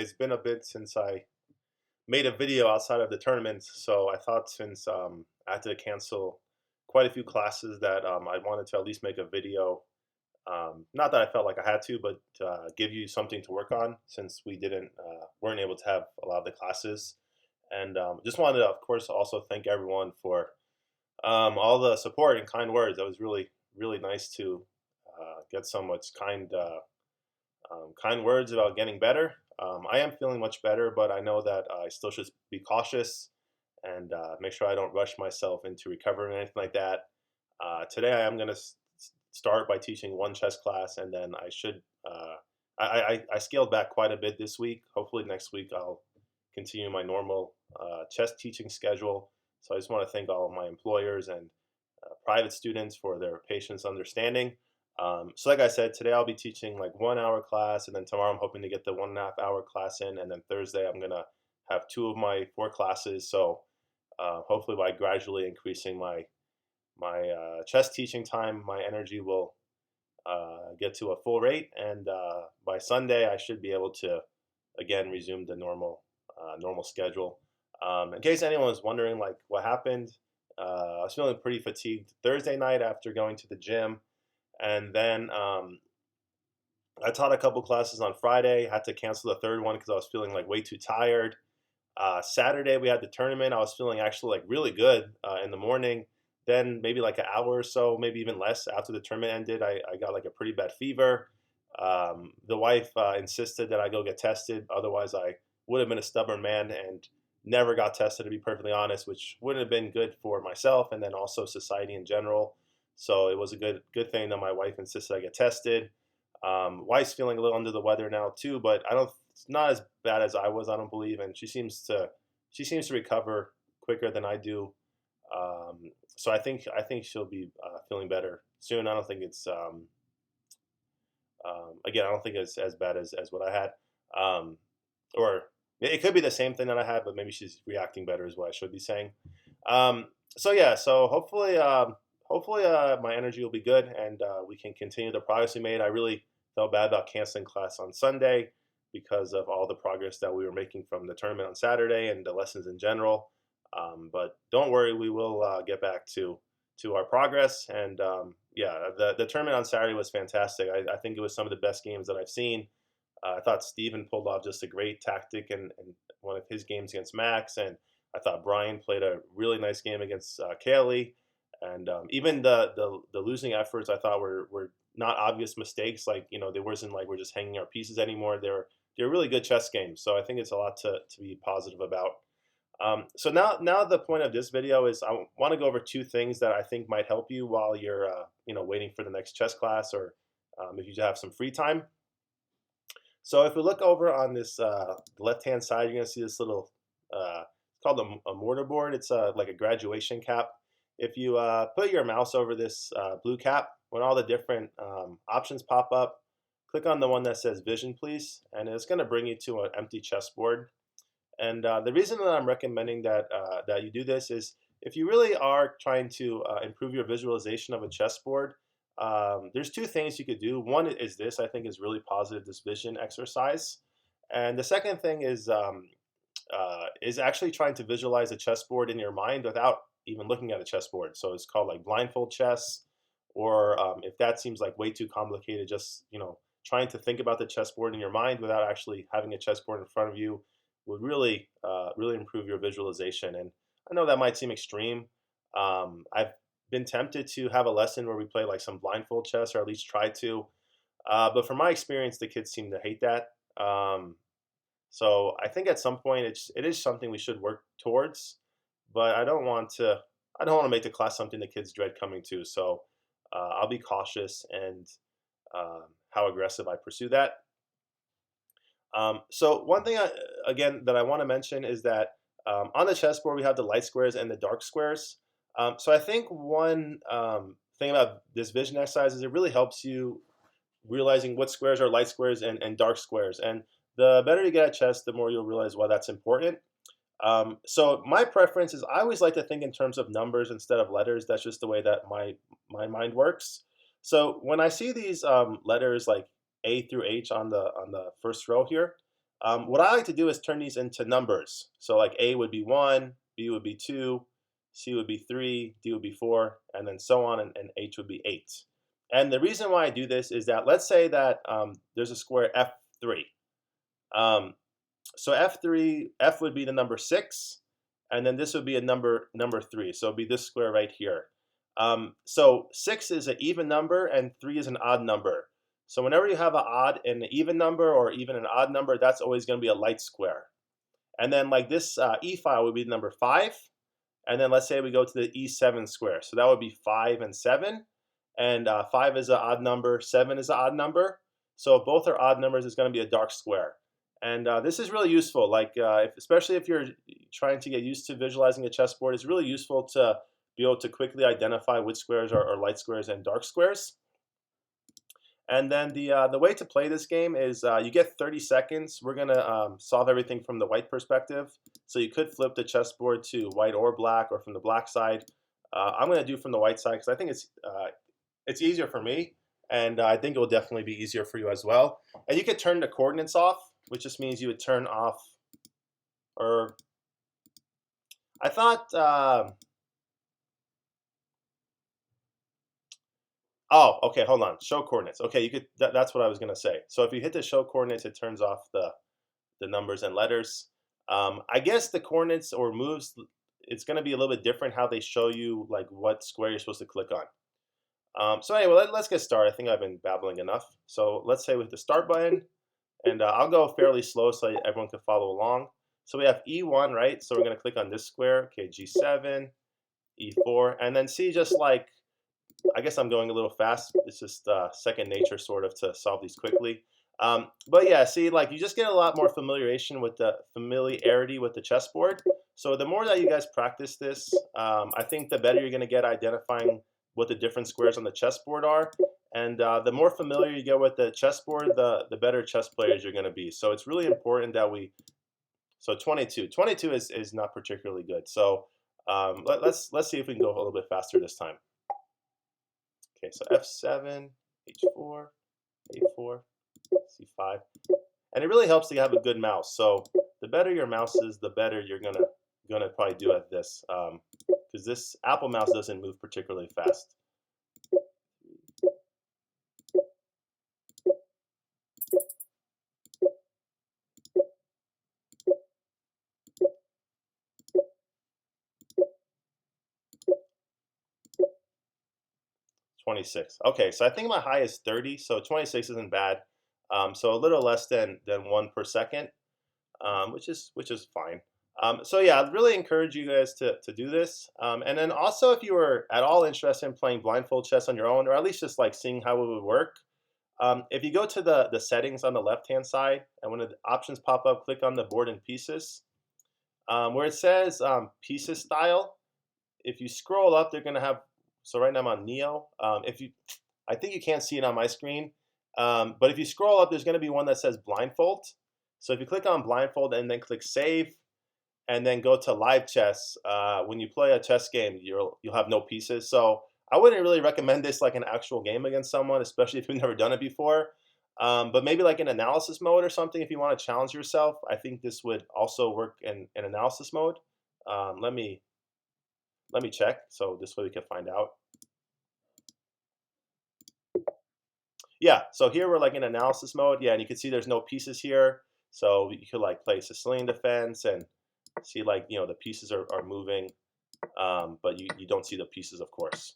It's been a bit since I made a video outside of the tournaments, so I thought since I had to cancel quite a few classes that I wanted to at least make a video. Not that I felt like I had to, but give you something to work on since we didn't weren't able to have a lot of the classes. And just wanted to, of course, also thank everyone for all the support and kind words. That was really nice to get so much kind words about getting better. I am feeling much better, but I know that I still should be cautious and make sure I don't rush myself into recovery or anything like that. Today, I am going to start by teaching one chess class, and then I should. I scaled back quite a bit this week. Hopefully, next week I'll continue my normal chess teaching schedule. So I just want to thank all of my employers and private students for their patience, understanding. So like I said, today I'll be teaching like 1 hour class, and then tomorrow I'm hoping to get the 1.5 hour class in, and then Thursday I'm gonna have two of my four classes. So hopefully by gradually increasing my chess teaching time, my energy will get to a full rate, and by Sunday I should be able to again resume the normal schedule. In case anyone was wondering, like what happened, I was feeling pretty fatigued Thursday night after going to the gym, and then I taught a couple classes on Friday. Had to cancel the third one because I was feeling like way too tired. Saturday we had the tournament. I was feeling actually like really good in the morning. Then maybe like an hour or so, maybe even less after the tournament ended, I got like a pretty bad fever. The wife insisted that I go get tested. Otherwise, I would have been a stubborn man and never got tested, to be perfectly honest, which wouldn't have been good for myself and then also society in general. So it was a good thing that my wife insisted I get tested. Wife's feeling a little under the weather now too, but I don't. It's not as bad as I was, I don't believe, and she seems to recover quicker than I do. So I think she'll be feeling better soon. I don't think it's again. I don't think it's as bad as what I had, or it could be the same thing that I had, but maybe she's reacting better, is what I should be saying. So yeah, so hopefully my energy will be good, and we can continue the progress we made. I really felt bad about canceling class on Sunday because of all the progress that we were making from the tournament on Saturday and the lessons in general. But don't worry, we will get back to our progress. And yeah, the tournament on Saturday was fantastic. I think it was some of the best games that I've seen. I thought Steven pulled off just a great tactic and one of his games against Max, and I thought Brian played a really nice game against Kaylee. And even the losing efforts I thought were not obvious mistakes. Like there wasn't like we're just hanging our pieces anymore. They're really good chess games. So I think it's a lot to be positive about. So now the point of this video is I want to go over two things that I think might help you while you're waiting for the next chess class, or if you have some free time. So if we look over on this left hand side, you're going to see this little it's called a mortar board. It's like a graduation cap. If you put your mouse over this blue cap, when all the different options pop up, click on the one that says Vision, please, and it's going to bring you to an empty chessboard. And the reason that I'm recommending that you do this is if you really are trying to improve your visualization of a chessboard, there's two things you could do. One is this, I think, is really positive, this vision exercise. And the second thing is actually trying to visualize a chessboard in your mind without even looking at a chessboard. So it's called like blindfold chess, or if that seems like way too complicated, just trying to think about the chessboard in your mind without actually having a chessboard in front of you would really improve your visualization. And I know that might seem extreme. I've been tempted to have a lesson where we play like some blindfold chess, or at least try to. But from my experience, the kids seem to hate that. So I think at some point it is something we should work towards. But I don't want to make the class something the kids dread coming to. So I'll be cautious and how aggressive I pursue that. So one thing again that I want to mention is that on the chessboard we have the light squares and the dark squares. So I think one thing about this vision exercise is it really helps you realizing what squares are light squares and dark squares. And the better you get at chess, the more you'll realize why that's important. So my preference is I always like to think in terms of numbers instead of letters. That's just the way that my mind works. So when I see these letters like A through H on the first row here, What I like to do is turn these into numbers. So like A would be 1, B would be 2, C would be 3, D would be 4, and then so on, and H would be 8. And the reason why I do this is that let's say that there's a square F3. Um, so F3, F would be the number 6, and then this would be a number 3. So it'd be this square right here. So 6 is an even number and 3 is an odd number. So whenever you have an odd and an even number or even an odd number, that's always going to be a light square. And then like this E file would be number 5. And then let's say we go to the E7 square. So that would be 5 and 7. And 5 is an odd number, 7 is an odd number. So if both are odd numbers, it's going to be a dark square. And this is really useful, like especially if you're trying to get used to visualizing a chessboard, it's really useful to be able to quickly identify which squares are light squares and dark squares. And then the way to play this game is you get 30 seconds. We're going to solve everything from the white perspective. So you could flip the chessboard to white or black, or from the black side. I'm going to do from the white side because I think it's easier for me, and I think it will definitely be easier for you as well. And you could turn the coordinates off, which just means you would turn off, or I thought, oh, okay, hold on, show coordinates. Okay, you could, that's what I was gonna say. So if you hit the show coordinates, it turns off the numbers and letters. I guess the coordinates or moves, it's gonna be a little bit different how they show you like what square you're supposed to click on. So anyway, let's get started. I think I've been babbling enough. So let's say with the start button, and I'll go fairly slow so everyone can follow along. So we have E1, right? So we're going to click on this square. Okay, G7, E4, and then see, just like, I guess I'm going a little fast. It's just second nature sort of to solve these quickly. But yeah, see, like you just get a lot more familiarity with the chessboard. So the more that you guys practice this, I think the better you're going to get identifying what the different squares on the chessboard are. And the more familiar you get with the chessboard, the better chess players you're going to be. So it's really important that so 22. 22 is not particularly good. So let's see if we can go a little bit faster this time. Okay, so F7, H4, A4, C5. And it really helps to have a good mouse. So the better your mouse is, the better you're gonna probably do at this. Because this Apple mouse doesn't move particularly fast. 26. Okay, so I think my high is 30, so 26 isn't bad. So a little less than 1 per second, which is fine. So yeah, I'd really encourage you guys to do this. And then also, if you were at all interested in playing blindfold chess on your own, or at least just like seeing how it would work, if you go to the settings on the left-hand side, and when the options pop up, click on the board and pieces. Where it says pieces style, if you scroll up, they're going to have, so right now I'm on Neo. I think you can't see it on my screen, but if you scroll up, there's going to be one that says blindfold. So if you click on blindfold and then click save, and then go to live chess, when you play a chess game, you'll have no pieces. So I wouldn't really recommend this like an actual game against someone, especially if you've never done it before. But maybe like in analysis mode or something, if you want to challenge yourself, I think this would also work in analysis mode. Let me check, so this way we can find out. Yeah, so here we're like in analysis mode. Yeah, and you can see there's no pieces here. So you could like play Sicilian defense and see, like, the pieces are moving, but you don't see the pieces, of course.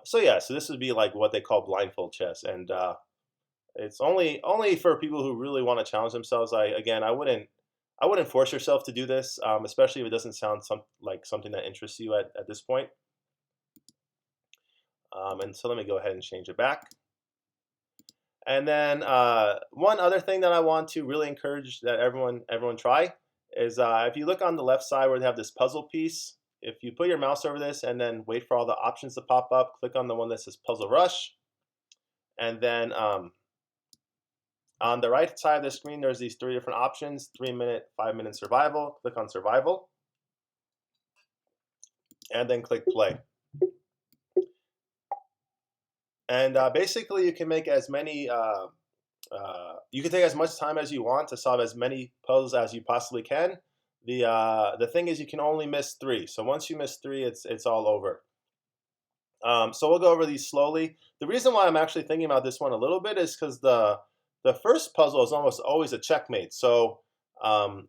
So yeah, so this would be like what they call blindfold chess, and it's only for people who really want to challenge themselves. I wouldn't force yourself to do this, especially if it doesn't sound like something that interests you at this point. And so let me go ahead and change it back. And then one other thing that I want to really encourage that everyone try is if you look on the left side where they have this puzzle piece, if you put your mouse over this and then wait for all the options to pop up, click on the one that says Puzzle Rush. And then on the right side of the screen, there's these 3 different options: 3-minute, 5-minute survival. Click on survival. And then click play. And basically, you can make as many You can take as much time as you want to solve as many puzzles as you possibly can. The thing is, you can only miss 3. So once you miss 3, it's all over. So we'll go over these slowly. The reason why I'm actually thinking about this one a little bit is because the first puzzle is almost always a checkmate. So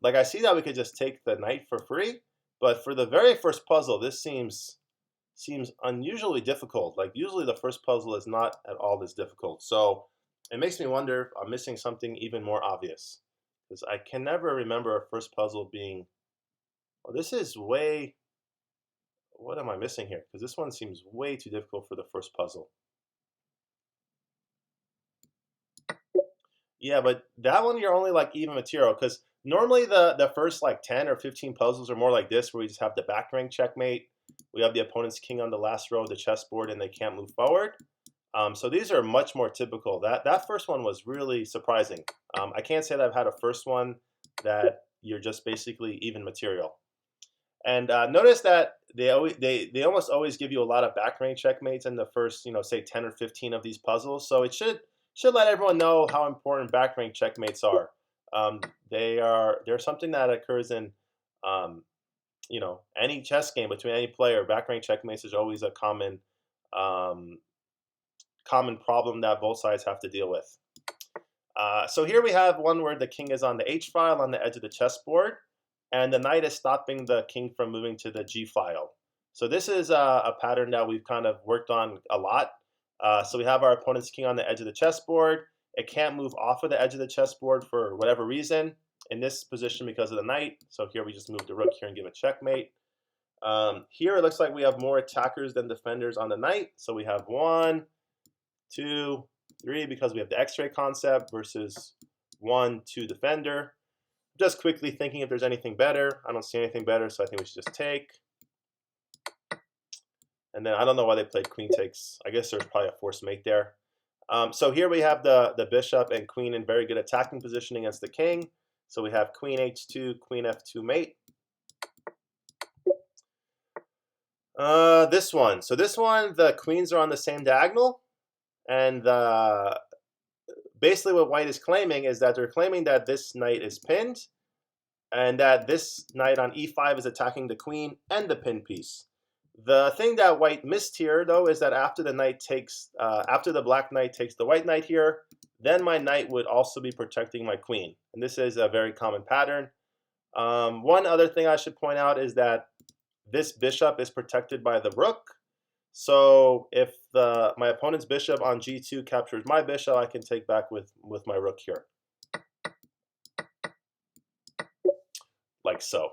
like I see that we could just take the knight for free, but for the very first puzzle, this seems unusually difficult. Like usually the first puzzle is not at all this difficult. So it makes me wonder if I'm missing something even more obvious, because I can never remember a first puzzle being, oh, this is way, what am I missing here? Because this one seems way too difficult for the first puzzle. Yeah, but that one you're only like even material, because normally the first like 10 or 15 puzzles are more like this, where we just have the back rank checkmate. We have the opponent's king on the last row of the chessboard and they can't move forward. So these are much more typical. That first one was really surprising. I can't say that I've had a first one that you're just basically even material. And notice that they almost always give you a lot of back range checkmates in the first, say 10 or 15 of these puzzles. So it should let everyone know how important back range checkmates are. They're something that occurs in any chess game between any player. Back range checkmates is always a um, common problem that both sides have to deal with. So here we have one where the king is on the H file on the edge of the chessboard, and the knight is stopping the king from moving to the G file. So this is a pattern that we've kind of worked on a lot. So we have our opponent's king on the edge of the chessboard. It can't move off of the edge of the chessboard for whatever reason. In this position because of the knight. So here we just move the rook here and give a checkmate. Here it looks like we have more attackers than defenders on the knight. So we have 1, 2, 3 because we have the X-ray concept versus 1, 2 defender. Just quickly thinking if there's anything better. I don't see anything better, so I think we should just take. And then I don't know why they played queen takes. I guess there's probably a forced mate there. So here we have the bishop and queen in very good attacking position against the king. So we have queen h2, queen f2 mate. This one. So this one, the queens are on the same diagonal. And basically what white is claiming is that they're claiming that this knight is pinned and that this knight on e5 is attacking the queen and the pin piece. The thing that white missed here, though, is that after the black knight takes the white knight here, then my knight would also be protecting my queen. And this is a very common pattern. One other thing I should point out is that this bishop is protected by the rook. So if my opponent's bishop on g2 captures my bishop, I can take back with my rook here. Like so.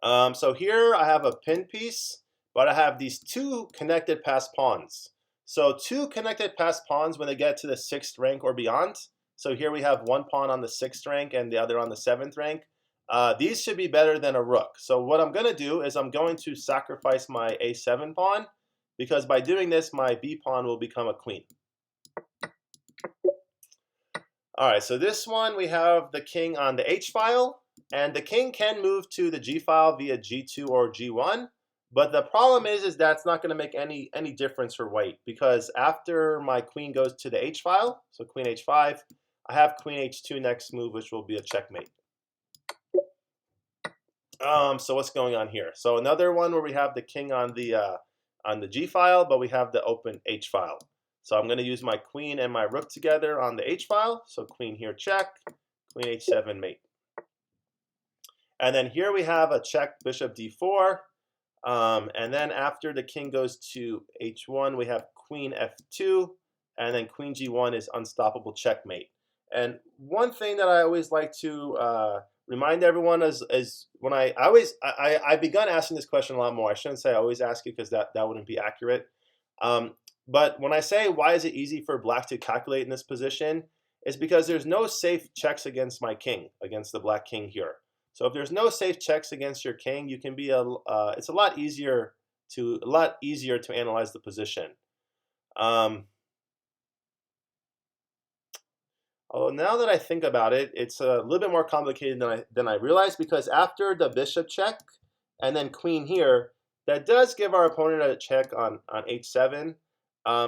So here I have a pin piece, but I have these 2 connected pass pawns. So 2 connected pass pawns when they get to the 6th rank or beyond. So here we have 1 pawn on the 6th rank and the other on the 7th rank. These should be better than a rook. So what I'm going to do is I'm going to sacrifice my a7 pawn, because by doing this, my b pawn will become a queen. All right, so this one we have the king on the h file, and the king can move to the g file via g2 or g1. But the problem is that's not going to make any difference for white, because after my queen goes to the h file, so queen h5, I have queen h2 next move, which will be a checkmate. So what's going on here? So another one where we have the king on the G file, but we have the open H file. So I'm going to use my queen and my rook together on the H file. So queen here check, queen H7 mate. And then here we have a check bishop D4. And then after the king goes to H1, we have queen F2, and then queen G1 is unstoppable checkmate. And one thing that I always like to remind everyone is when I've begun asking this question a lot more. I shouldn't say I always ask it, because that wouldn't be accurate. But when I say why is it easy for black to calculate in this position, it's because there's no safe checks against my king, against the black king here. So if there's no safe checks against your king, you can be it's a lot easier to analyze the position. Although now that I think about it, it's a little bit more complicated than I realized, because after the bishop check and then queen here, that does give our opponent a check on h7.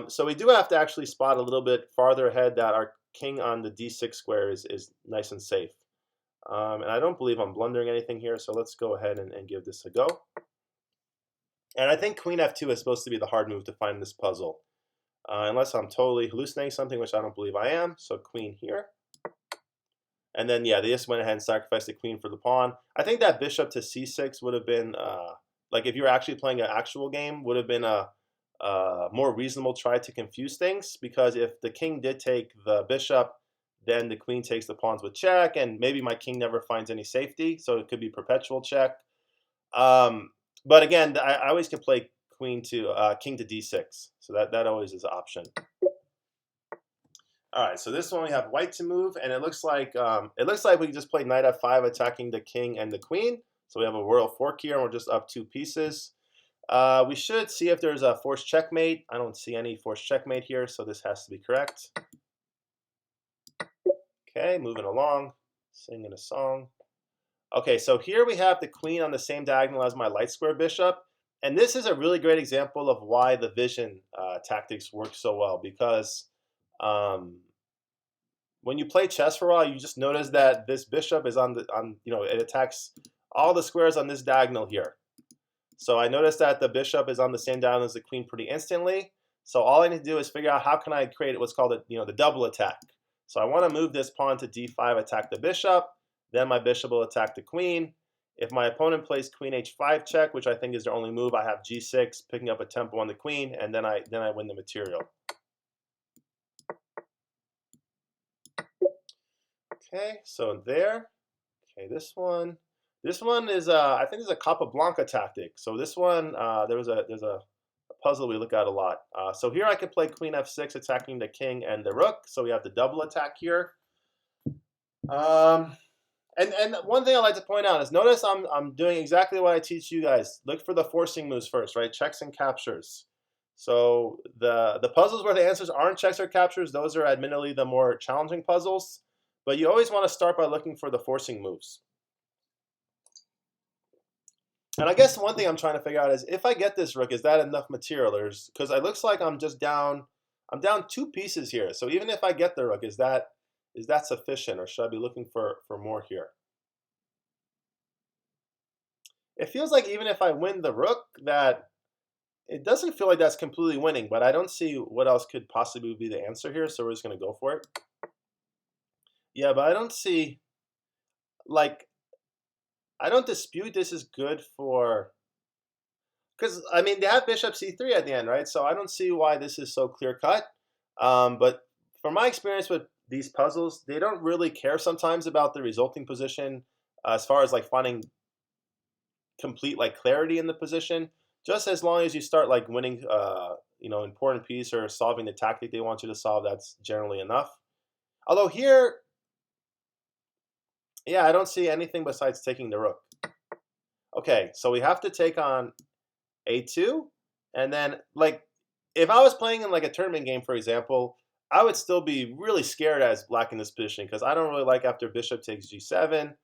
So we do have to actually spot a little bit farther ahead that king on the d6 square is nice and safe. And I don't believe I'm blundering anything here, so let's go ahead and give this a go. And I think queen f2 is supposed to be the hard move to find this puzzle. Unless I'm totally hallucinating something, which I don't believe I am. So queen here. And then, yeah, they just went ahead and sacrificed the queen for the pawn. I think that bishop to c6 would have been, like if you were actually playing an actual game, would have been a more reasonable try to confuse things. Because if the king did take the bishop, then the queen takes the pawns with check, and maybe my king never finds any safety, so it could be perpetual check. But again, I always can play king to d6, so that always is an option. All right, so this one we have white to move, and it looks like we just played knight f5 attacking the king and the queen. So we have a royal fork here, and we're just up 2 pieces. We should see if there's a forced checkmate. I don't see any forced checkmate here, so this has to be correct. Okay, moving along, singing a song. Okay, so here we have the queen on the same diagonal as my light square bishop. And this is a really great example of why the vision tactics work so well, because when you play chess for a while, you just notice that this bishop is it attacks all the squares on this diagonal here. So I noticed that the bishop is on the same diagonal as the queen pretty instantly. So all I need to do is figure out how can I create what's called the double attack. So I want to move this pawn to d5, attack the bishop. Then my bishop will attack the queen. If my opponent plays queen h5 check, which I think is their only move, I have g6, picking up a tempo on the queen, and then I win the material. Okay, so there. Okay, this one is I think it's a Capablanca tactic. So this one there's a puzzle we look at a lot. So here I could play queen f6 attacking the king and the rook. So we have the double attack here. And one thing I like to point out is notice I'm doing exactly what I teach you guys. Look for the forcing moves first, right? Checks and captures. So the puzzles where the answers aren't checks or captures, those are admittedly the more challenging puzzles. But you always want to start by looking for the forcing moves. And I guess one thing I'm trying to figure out is if I get this rook, is that enough material? Because it looks like I'm down 2 pieces here. So even if I get the rook, is that sufficient, or should I be looking for more here? It feels like even if I win the rook, that it doesn't feel like that's completely winning, but I don't see what else could possibly be the answer here, so we're just going to go for it. Yeah, but I don't see, like, I don't dispute this is good for, because, I mean, they have bishop c3 at the end, right? So I don't see why this is so clear-cut. But from my experience with these puzzles, they don't really care sometimes about the resulting position as far as, like, finding complete, like, clarity in the position. Just as long as you start, like, winning, important piece or solving the tactic they want you to solve, that's generally enough. Although here, yeah, I don't see anything besides taking the rook. Okay, so we have to take on a2, and then, like, if I was playing in, like, a tournament game, for example, I would still be really scared as black in this position, because I don't really like after bishop takes g7,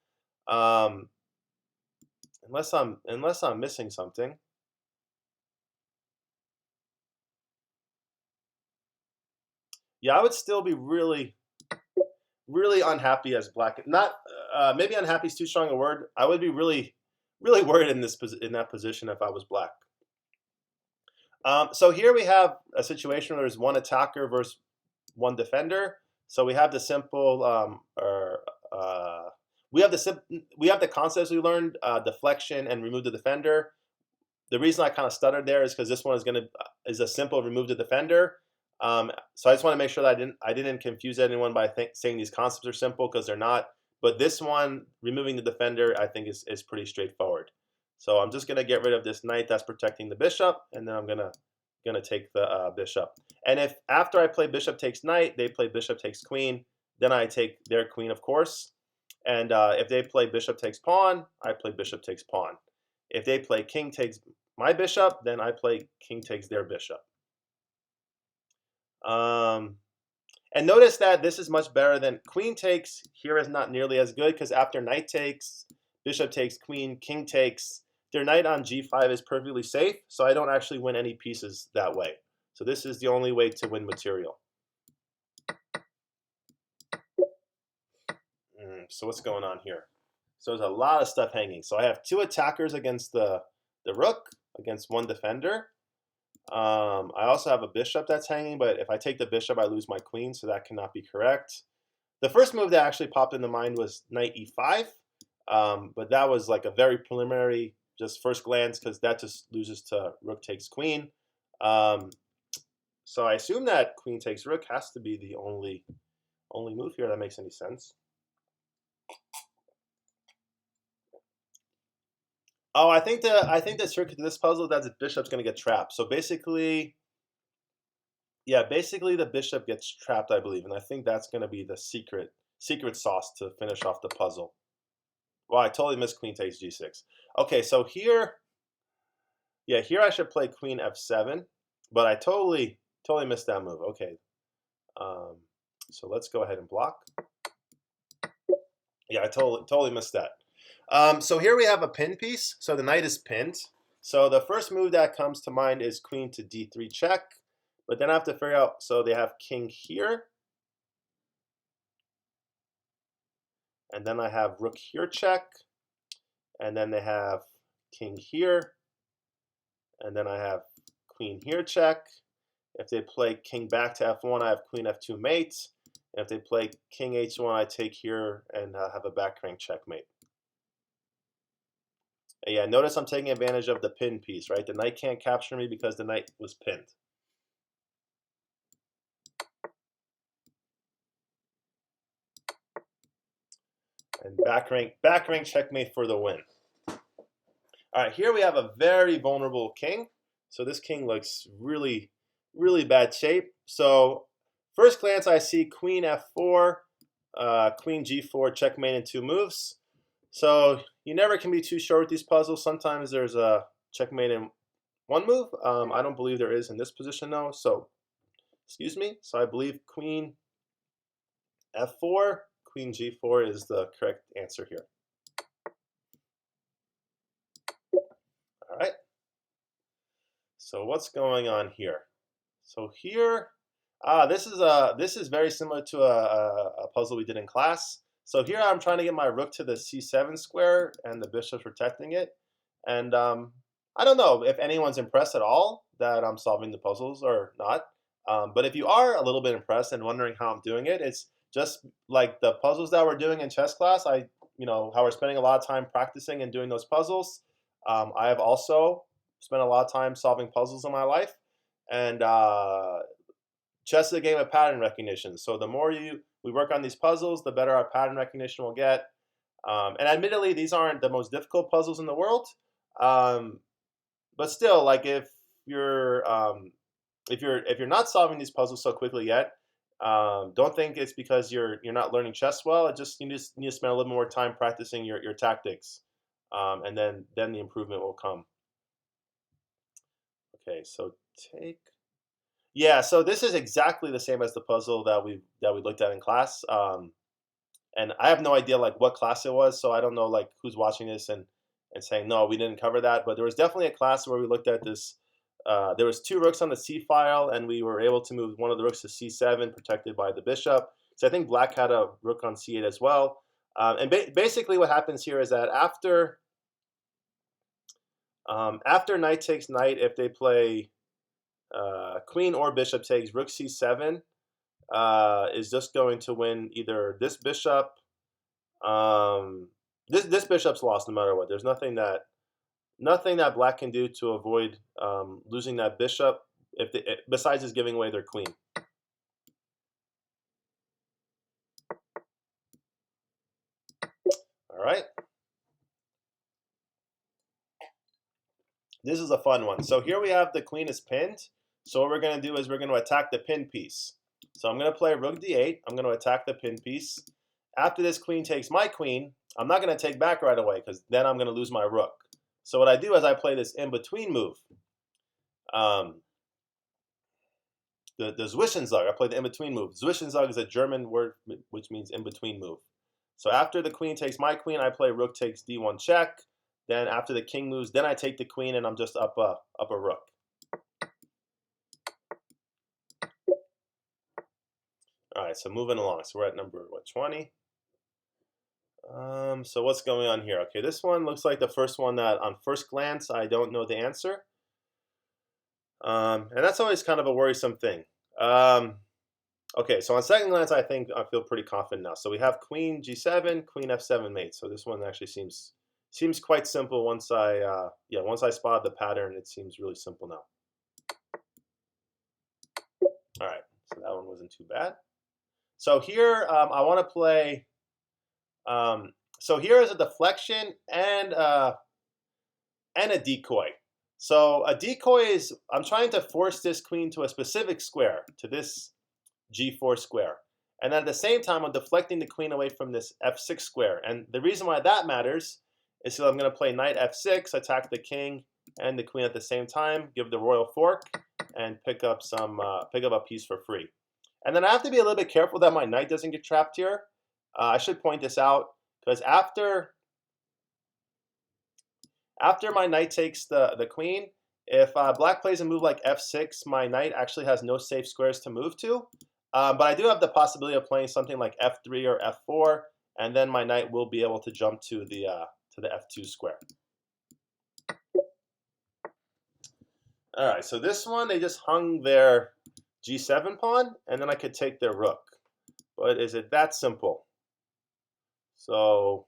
unless I'm missing something. Yeah, I would still be really, really unhappy as black. Not maybe unhappy is too strong a word. I would be really, really worried in that position if I was black. So here we have a situation where there's one attacker versus one defender. So we have the simple, we have the concepts we learned: deflection and remove the defender. The reason I kind of stuttered there is because this one is a simple remove the defender. So I just want to make sure that I didn't confuse anyone by saying these concepts are simple, because they're not. But this one, removing the defender, I think is pretty straightforward. So I'm just gonna get rid of this knight that's protecting the bishop, and then I'm gonna take the bishop. And if after I play bishop takes knight, they play bishop takes queen, then I take their queen, of course. And if they play bishop takes pawn, I play bishop takes pawn. If they play king takes my bishop, then I play king takes their bishop. And notice that this is much better than queen takes. Here is not nearly as good, because after knight takes, bishop takes queen, king takes, their knight on g5 is perfectly safe, so I don't actually win any pieces that way. So this is the only way to win material. So what's going on here? So there's a lot of stuff hanging. So I have two attackers against the rook, against one defender. I also have a bishop that's hanging, but if I take the bishop, I lose my queen, so that cannot be correct. The first move that actually popped into mind was knight e5, but that was like a very preliminary, just first glance, because that just loses to rook takes queen. So I assume that queen takes rook has to be the only move here that makes any sense. Oh, I think the circuit to this puzzle that the bishop's going to get trapped. So basically, yeah, basically the bishop gets trapped, I believe, and I think that's going to be the secret sauce to finish off the puzzle. Well, I totally missed queen takes g6. Okay, so here, yeah, here I should play queen f7, but I totally missed that move. Okay, so let's go ahead and block. Yeah, I totally missed that. So here we have a pin piece. So the knight is pinned. So the first move that comes to mind is queen to d3 check. But then I have to figure out, so they have king here. And then I have rook here check. And then they have king here. And then I have queen here check. If they play king back to f1, I have queen f2 mate. And if they play king h1, I take here and have a back rank checkmate. And yeah, notice I'm taking advantage of the pin piece, right? The knight can't capture me because the knight was pinned. And back rank checkmate for the win. All right, here we have a very vulnerable king. So this king looks really, really bad shape. So first glance, I see queen f4, queen g4, checkmate in 2 moves. So you never can be too sure with these puzzles. Sometimes there's a checkmate in 1 move. I don't believe there is in this position though. So, excuse me. So I believe queen f4, queen g4 is the correct answer here. All right. So what's going on here? So here, this is very similar to a puzzle we did in class. So here I'm trying to get my rook to the c7 square, and the bishop's protecting it. And I don't know if anyone's impressed at all that I'm solving the puzzles or not. But if you are a little bit impressed and wondering how I'm doing it, it's just like the puzzles that we're doing in chess class. How we're spending a lot of time practicing and doing those puzzles. I have also spent a lot of time solving puzzles in my life, and chess is a game of pattern recognition. So the more we work on these puzzles, the better our pattern recognition will get. And admittedly, these aren't the most difficult puzzles in the world, but still, like if you're not solving these puzzles so quickly yet, don't think it's because you're not learning chess well. You just need to spend a little more time practicing your tactics, and then the improvement will come. Okay, so take. Yeah, so this is exactly the same as the puzzle that we looked at in class. And I have no idea like what class it was, so I don't know like who's watching this and saying no, we didn't cover that. But there was definitely a class where we looked at this. There was 2 rooks on the c file, and we were able to move one of the rooks to c7, protected by the bishop. So I think black had a rook on c8 as well. And basically, what happens here is that after knight takes knight, if they play queen or bishop takes, rook c7 is just going to win either this bishop. This bishop's lost no matter what. There's nothing that black can do to avoid losing that bishop besides just giving away their queen. All right. This is a fun one. So here we have the queen is pinned. So what we're going to do is we're going to attack the pin piece. So I'm going to play rook d8. I'm going to attack the pin piece. After this queen takes my queen, I'm not going to take back right away because then I'm going to lose my rook. So what I do is I play this in-between move. The Zwischenzug. I play the in-between move. Zwischenzug is a German word which means in-between move. So after the queen takes my queen, I play rook takes d1 check. Then after the king moves, then I take the queen and I'm just up a rook. All right, so moving along. So we're at number 20. So what's going on here? Okay, this one looks like the first one that on first glance I don't know the answer. And that's always kind of a worrisome thing. Um, okay, so on second glance, I think I feel pretty confident now. So we have Queen G7, Queen F7 mate. So this one actually seems quite simple once once I spot the pattern, it seems really simple now. All right, so that one wasn't too bad. So here I want to play. So here is a deflection and a decoy. So a decoy is I'm trying to force this queen to a specific square, to this G4 square. And then at the same time, I'm deflecting the queen away from this F6 square. And the reason why that matters is because I'm going to play knight F6, attack the king and the queen at the same time, give the royal fork, and pick up a piece for free. And then I have to be a little bit careful that my knight doesn't get trapped here. I should point this out because after my knight takes the queen, if black plays a move like F6, my knight actually has no safe squares to move to. But I do have the possibility of playing something like F3 or F4, and then my knight will be able to jump to the F2 square. All right, so this one, they just hung their G7 pawn, and then I could take their rook. But is it that simple? So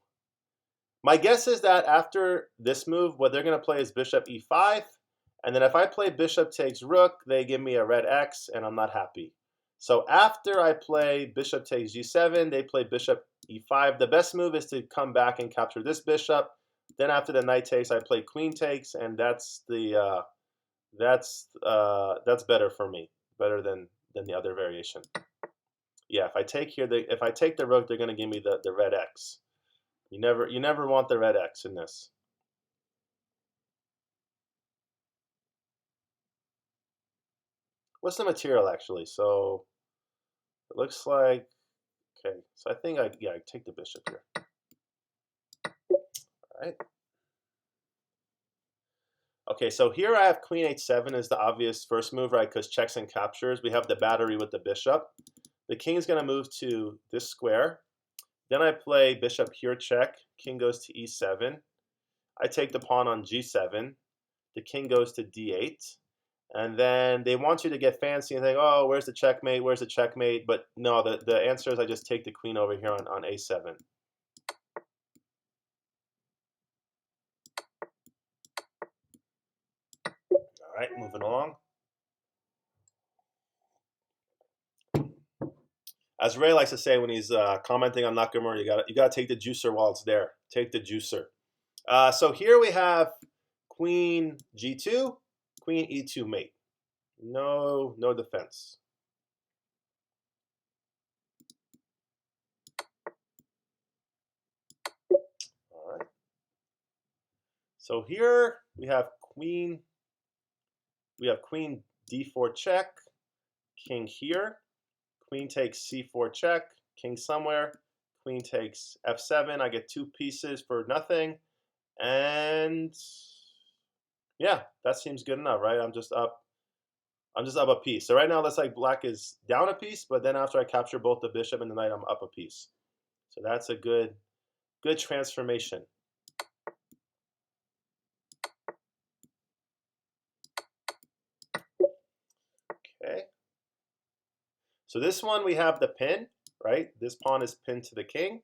my guess is that after this move, what they're going to play is bishop E5, and then if I play bishop takes rook, they give me a red X, and I'm not happy. So after I play bishop takes G7, they play bishop E5. The best move is to come back and capture this bishop. Then after the knight takes, I play queen takes, and that's better for me, better than the other variation. Yeah, if I take here, if I take the rook, they're going to give me the red X. You never want the red X in this. What's the material actually? So it looks like, okay, so I think I take the bishop here. All right. Okay, so here I have queen h7 is the obvious first move, right? Because checks and captures. We have the battery with the bishop. The king is going to move to this square. Then I play bishop here check. King goes to e7. I take the pawn on g7. The king goes to d8. And then they want you to get fancy and think, oh, where's the checkmate? Where's the checkmate? But no, the answer is I just take the queen over here on a7. All right, moving along. As Ray likes to say when he's commenting on Nakamura, you gotta take the juicer while it's there. Take the juicer. So here we have queen g2, queen e2 mate. No defense. All right. So here we have queen d4 check, king here, queen takes c4 check, king somewhere, queen takes f7. I get two pieces for nothing, and yeah, that seems good enough, right? I'm just up a piece. So right now, looks like black is down a piece, but then after I capture both the bishop and the knight, I'm up a piece. So that's a good transformation. Okay. So this one we have the pin, right? This pawn is pinned to the king.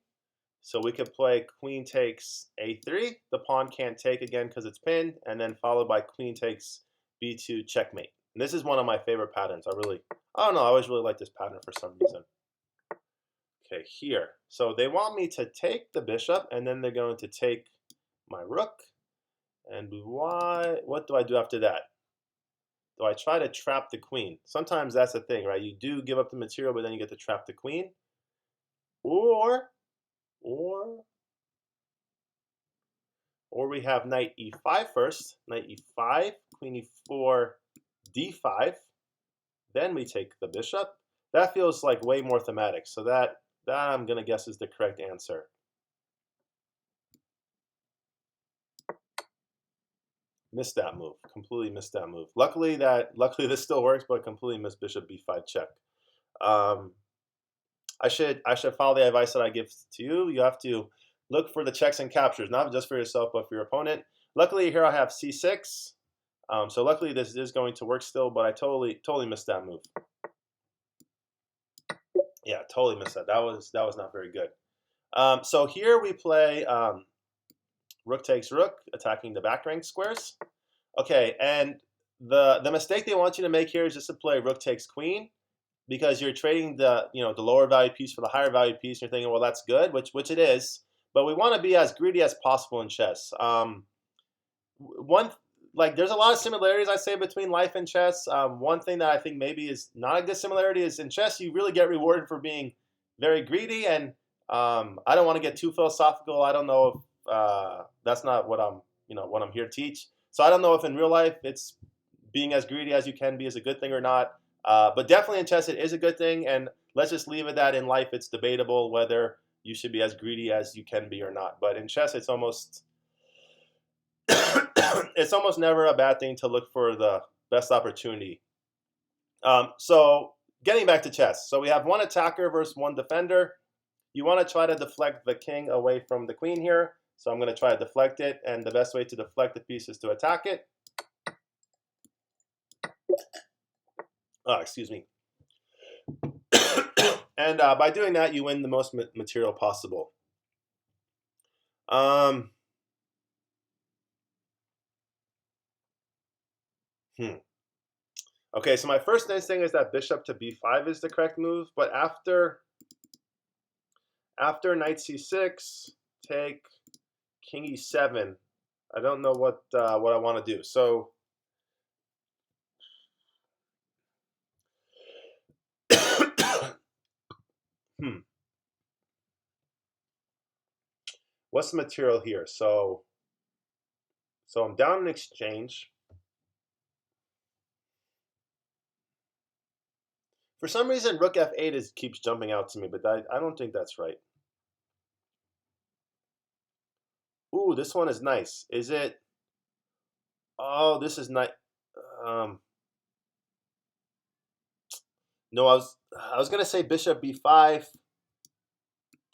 So we could play queen takes a3. The pawn can't take again because it's pinned, and then followed by queen takes b2 checkmate. And this is one of my favorite patterns. I don't know, I always really like this pattern for some reason. Okay, here. So they want me to take the bishop, and then they're going to take my rook. And what do I do after that? Do I try to trap the queen? Sometimes that's the thing, right? You do give up the material, but then you get to trap the queen. Or we have knight e5 first, knight e5, queen e4, d5. Then we take the bishop. That feels like way more thematic. So that I'm gonna guess is the correct answer. Missed that move. Completely missed that move. Luckily this still works, but completely missed bishop b5 check. I should follow the advice that I give to you. You have to look for the checks and captures, not just for yourself, but for your opponent. Luckily here I have c6. So luckily this is going to work still, but I totally missed that move. Yeah, totally missed that. That was not very good. So here we play rook takes rook, attacking the back rank squares. Okay, and the mistake they want you to make here is just to play rook takes queen, because you're trading the the lower value piece for the higher value piece. And you're thinking, well, that's good, which it is, but we want to be as greedy as possible in chess. One like there's a lot of similarities I say between life and chess. One thing that I think maybe is not a good similarity is in chess you really get rewarded for being very greedy, and I don't want to get too philosophical. I don't know if that's not what I'm here to teach. So I don't know if in real life it's being as greedy as you can be is a good thing or not. But definitely in chess it is a good thing, and let's just leave it that in life it's debatable whether you should be as greedy as you can be or not. But in chess it's almost it's almost never a bad thing to look for the best opportunity. So getting back to chess, so we have one attacker versus one defender. You want to try to deflect the king away from the queen here. So I'm going to try to deflect it, and the best way to deflect the piece is to attack it. Oh, excuse me. And by doing that, you win the most material possible. Okay, so my first instinct is that bishop to b5 is the correct move, but after knight c6, take king e7, I don't know what I want to do. So what's the material here? So I'm down in exchange. For some reason, rook f8 keeps jumping out to me, but I don't think that's right. Ooh, this one is nice. Is it? Oh, this is nice. No, I was gonna say bishop b5,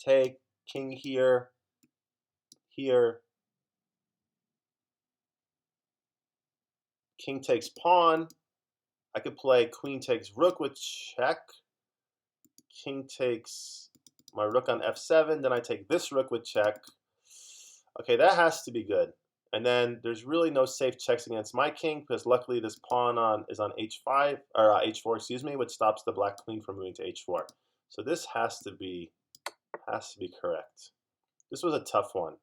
take king here, king takes pawn. I could play queen takes rook with check. King takes my rook on f7. Then I take this rook with check. Okay, that has to be good. And then there's really no safe checks against my king, because luckily this pawn is on h5 or h4, excuse me, which stops the black queen from moving to h4. So this has to be correct. This was a tough one.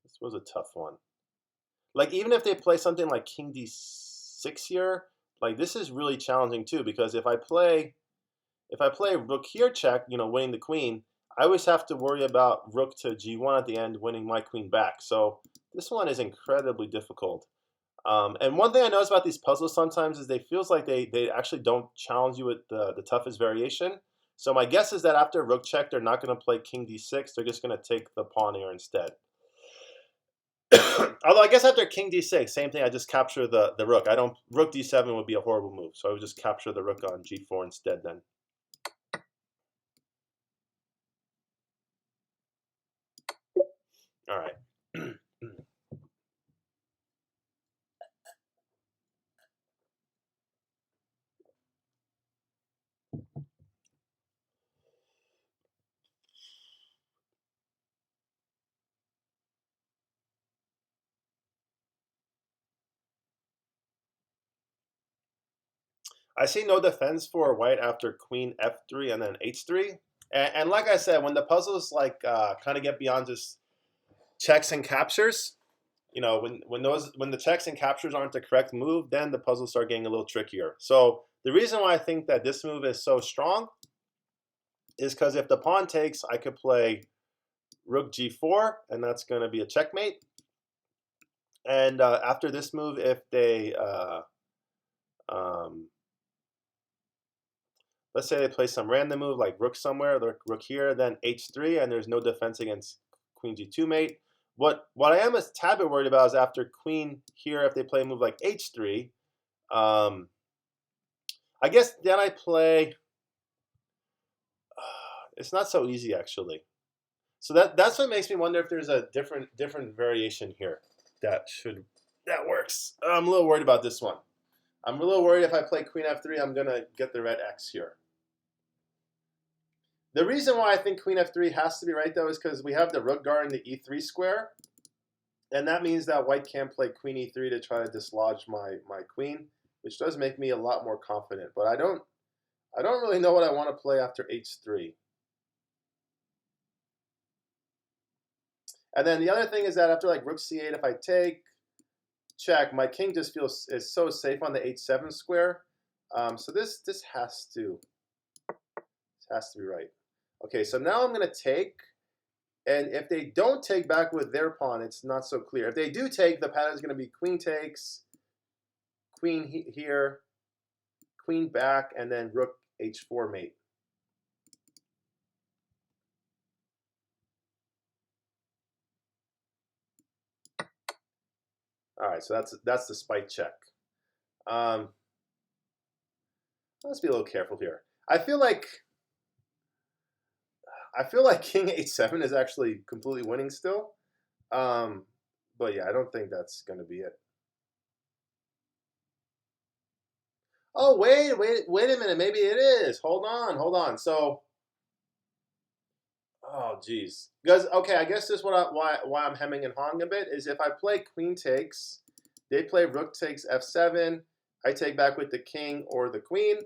This was a tough one. Like even if they play something like king d6 here, like this is really challenging too, because if I play rook here check, winning the queen, I always have to worry about rook to g1 at the end, winning my queen back. So this one is incredibly difficult. And one thing I notice about these puzzles sometimes is they feels like they actually don't challenge you with the toughest variation. So my guess is that after rook check, they're not going to play king d6. They're just going to take the pawn here instead. Although I guess after king d6, same thing. I just capture the rook. Rook d7 would be a horrible move, so I would just capture the rook on g4 instead then. All right. I see no defense for white after queen f3 and then h3. And like I said, when the puzzles like kind of get beyond just checks and captures, when the checks and captures aren't the correct move, then the puzzles start getting a little trickier. So the reason why I think that this move is so strong is because if the pawn takes, I could play rook g4, and that's going to be a checkmate. And after this move, if they let's say they play some random move like rook somewhere, rook here, then h3, and there's no defense against queen g2 mate. What I am a tad bit worried about is after queen here, if they play a move like h3, I I guess then I play. It's not so easy actually. So that's what makes me wonder if there's a different variation here that works. I'm a little worried about this one. I'm a little worried if I play Queen F3, I'm gonna get the red X here. The reason why I think Queen F3 has to be right though is because we have the rook guarding the E3 square, and that means that White can't play Queen E3 to try to dislodge my Queen, which does make me a lot more confident. But I don't really know what I want to play after H3. And then the other thing is that after like Rook C8, if I take check, my king just feels is so safe on the H7 square. So this has to be right. Okay, so now I'm gonna take, and if they don't take back with their pawn, it's not so clear. If they do take, the pattern is gonna be queen takes, queen here, queen back, and then rook H4 mate. All right, so that's the spite check. Let's be a little careful here. I feel like King H7 is actually completely winning still. But yeah, I don't think that's going to be it. Oh, wait a minute. Maybe it is. Hold on. So, oh, geez. Because, okay, I guess this is why I'm hemming and hawing a bit is if I play queen takes, they play rook takes F7, I take back with the king or the queen.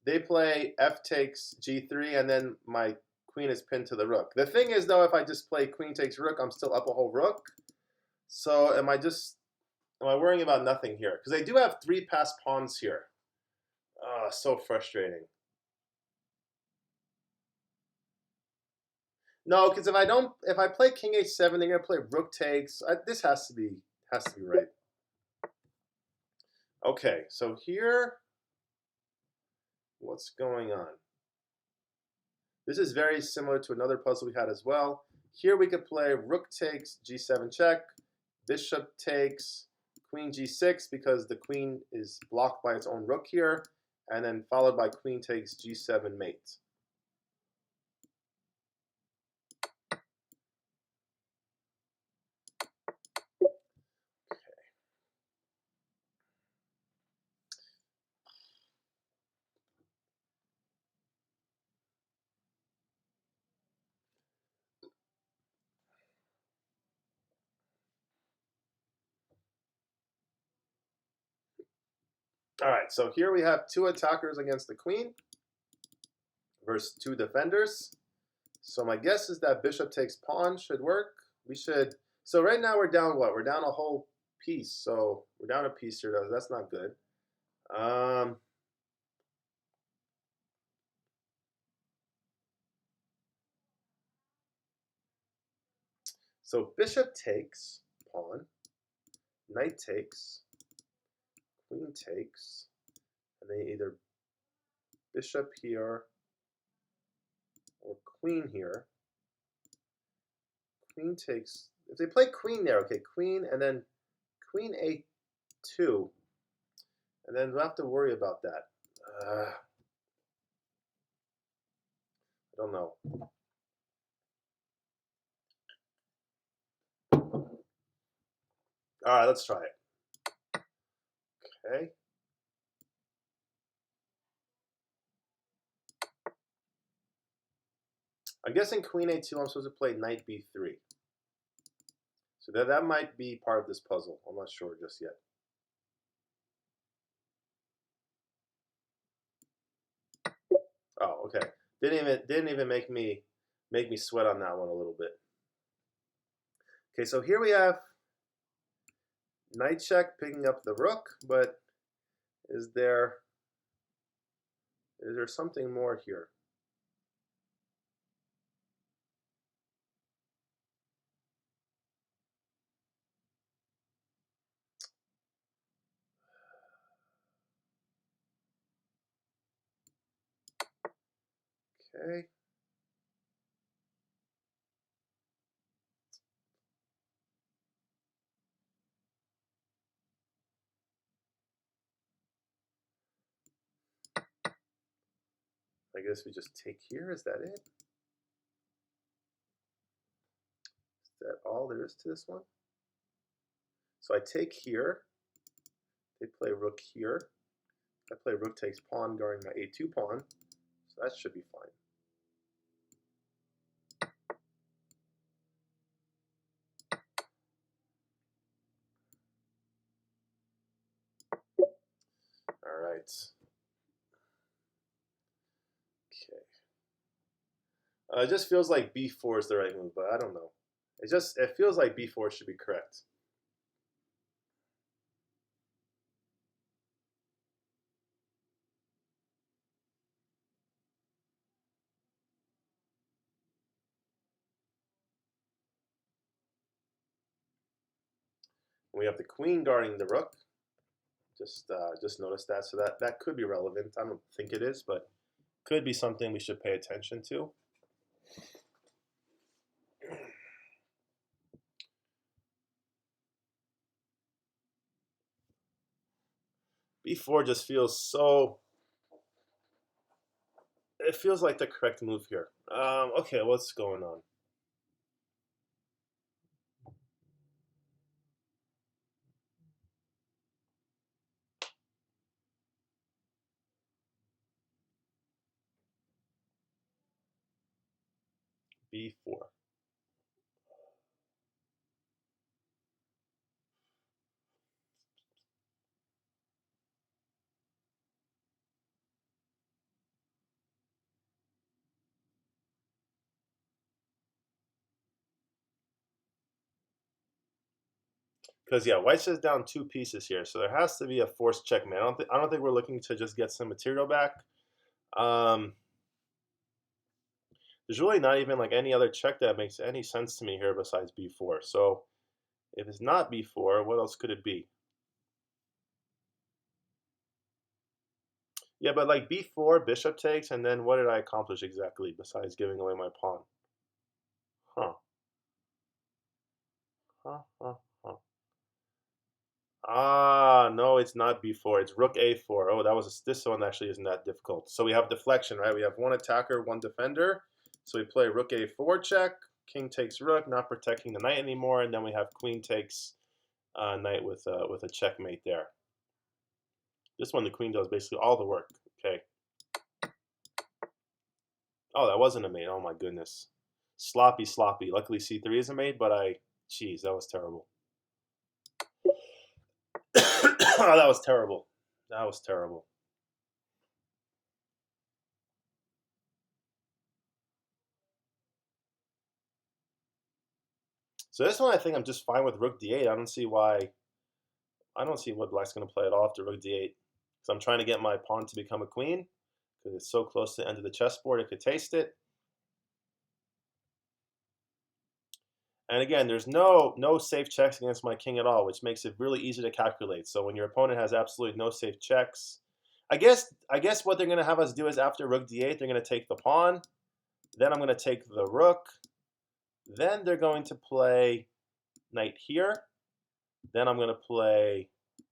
They play F takes G3, and then my queen is pinned to the rook. The thing is, though, if I just play queen takes rook, I'm still up a whole rook. So am I worrying about nothing here? Because they do have 3 passed pawns here. So frustrating. No, because if I play king H7, they're gonna play rook takes. This has to be right. Okay, so here, what's going on? This is very similar to another puzzle we had as well. Here we could play rook takes G7 check, bishop takes queen G6 because the queen is blocked by its own rook here, and then followed by queen takes G7 mate. All right, so here we have 2 attackers against the queen versus 2 defenders. So my guess is that bishop takes pawn should work. So right now we're down what? We're down a whole piece. So we're down a piece here. That's not good. So bishop takes pawn, knight takes, queen takes, and then either bishop here or queen here. Queen takes, if they play queen there, okay, queen and then queen A2, and then we'll have to worry about that. I don't know. All right, let's try it. Okay. I'm guessing queen A2, I'm supposed to play knight B3. So that might be part of this puzzle. I'm not sure just yet. Oh, okay. Didn't even make me sweat on that one a little bit. Okay, so here we have knight check picking up the rook, but is there something more here? Okay. I guess we just take here. Is that it? Is that all there is to this one? So I take here. They play rook here. I play rook takes pawn guarding my a2 pawn. So that should be fine. All right. Okay. It just feels like b4 is the right move, but I don't know. It feels like b4 should be correct. We have the queen guarding the rook. Just noticed that, so that could be relevant. I don't think it is, but could be something we should pay attention to. b4 just feels so. It feels like the correct move here. Okay, what's going on? b4. Because yeah, white's just down 2 pieces here, so there has to be a forced checkmate. I don't think we're looking to just get some material back. There's really not even like any other check that makes any sense to me here besides b4. So if it's not b4, what else could it be? Yeah, but like b4, bishop takes, and then what did I accomplish exactly besides giving away my pawn? Huh. Huh. Ah, no, it's not b4. It's rook a4. Oh, this one actually isn't that difficult. So we have deflection, right? We have one attacker, one defender. So we play rook a4 check. King takes rook, not protecting the knight anymore, and then we have queen takes knight with a checkmate there. This one, the queen does basically all the work. Okay. Oh, that wasn't a mate. Oh my goodness. Sloppy. Luckily c3 is a mate, but jeez, that was terrible. Oh, that was terrible. That was terrible. So this one, I think I'm just fine with rook d8. I don't see what black's going to play at all after rook d8. Because I'm trying to get my pawn to become a queen. Because it's so close to the end of the chessboard, it could taste it. And again, there's no safe checks against my king at all, which makes it really easy to calculate. So when your opponent has absolutely no safe checks, I guess what they're going to have us do is after rook d8, they're going to take the pawn. Then I'm going to take the rook. Then they're going to play knight here. Then I'm going to play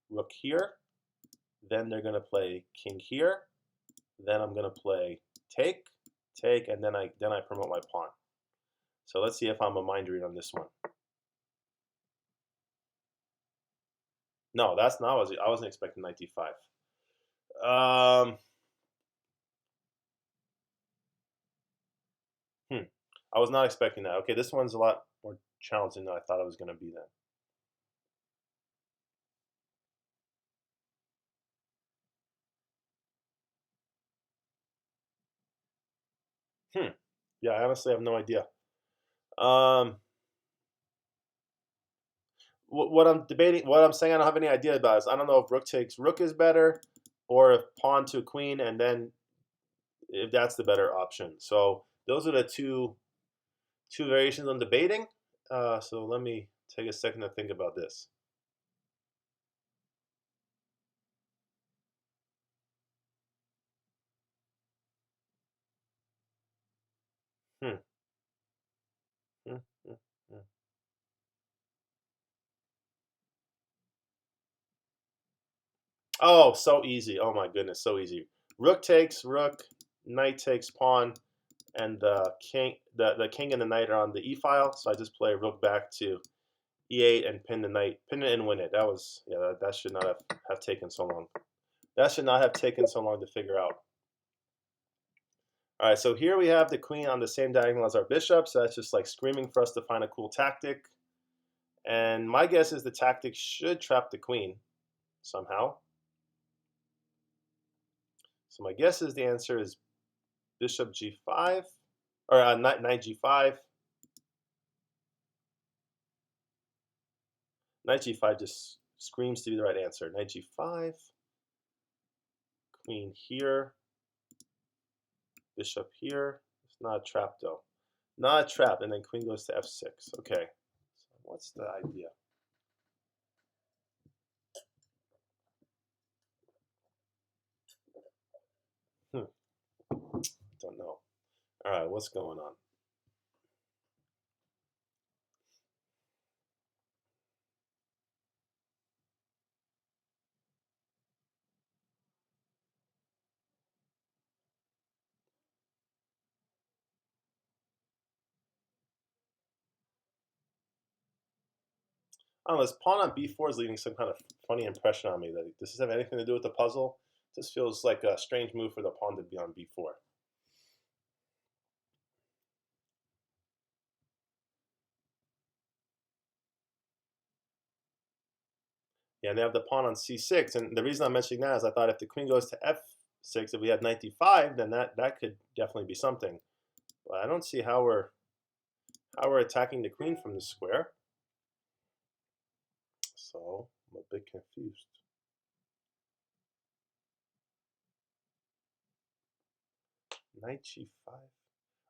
rook here. Then they're going to play king here. Then I'm going to play take, and then I promote my pawn. So let's see if I'm a mind read on this one. No, that's not. I wasn't expecting knight d5. I was not expecting that. Okay, this one's a lot more challenging than I thought it was going to be then. Yeah, I honestly have no idea. What I'm debating, what I'm saying I don't have any idea about is I don't know if rook takes rook is better, or if pawn to queen, and then if that's the better option. So those are the two variations I'm debating. So let me take a second to think about this. Hmm. Hmm. Hmm. Hmm. Oh, so easy. Oh my goodness, so easy. Rook takes rook, knight takes pawn, and the king and the knight are on the e file. So I just play rook back to e8 and pin the knight, pin it and win it. That was that should not have taken so long. That should not have taken so long to figure out. All right, so here we have the queen on the same diagonal as our bishop. So that's just like screaming for us to find a cool tactic. And my guess is the tactic should trap the queen somehow. So my guess is the answer is bishop g5, or knight g5. Knight g5 just screams to be the right answer. Knight g5, queen here, bishop here. It's not a trap though. Not a trap, and then queen goes to f6. Okay, so what's the idea? Don't know. All right, what's going on? I don't know, this pawn on b4 is leaving some kind of funny impression on me. That does this have anything to do with the puzzle? This feels like a strange move for the pawn to be on b4. Yeah, and they have the pawn on c6, and the reason I'm mentioning that is I thought if the queen goes to f6, if we had knight d5, then that could definitely be something. But I don't see how we're attacking the queen from the square. So I'm a bit confused. Knight g5.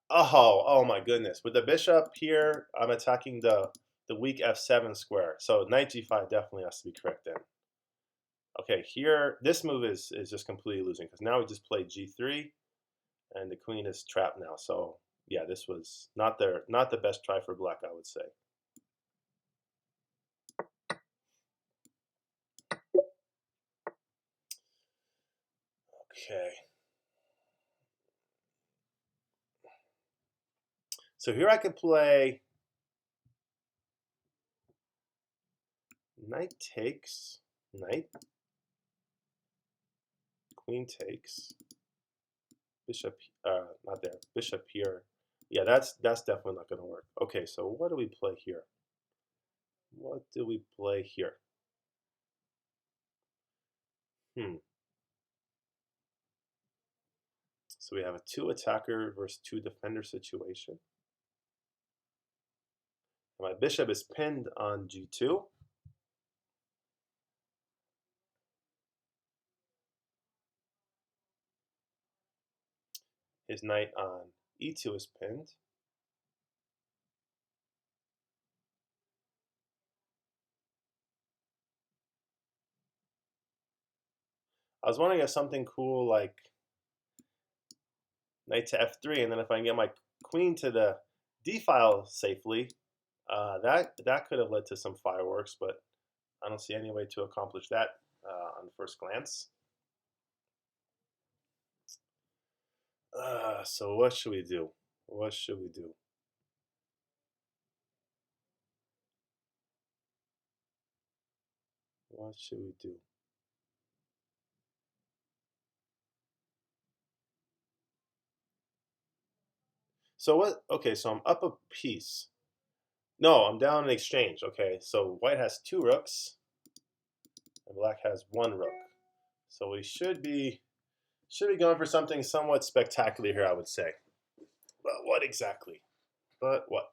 Oh my goodness. With the bishop here, I'm attacking the weak f7 square. So knight g5 definitely has to be correct then. Okay, here, this move is just completely losing because now we just played g3 and the queen is trapped now. So yeah, this was not the best try for black, I would say. Okay. So here I could play knight takes, knight, queen takes, bishop, not there, bishop here. Yeah, that's definitely not going to work. Okay, so what do we play here? What do we play here? So we have a 2 attacker versus 2 defender situation. My bishop is pinned on g2. His knight on e2 is pinned. I was wondering if something cool like knight to f3, and then if I can get my queen to the d file safely, that could have led to some fireworks, but I don't see any way to accomplish that on the first glance. So what should we do? What should we do? What should we do? So what? Okay, so I'm up a piece. No, I'm down in exchange. Okay, so white has 2 rooks, and black has 1 rook. So we should be going for something somewhat spectacular here, I would say. But what exactly? But what?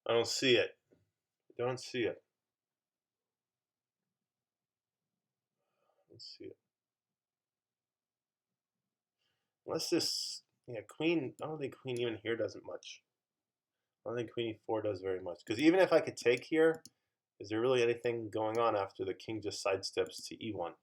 I don't see it. Don't see it. Don't see it. Unless this, yeah, queen. I don't think queen even here doesn't much. I don't think queen e4 does very much. Because even if I could take here, is there really anything going on after the king just sidesteps to e1?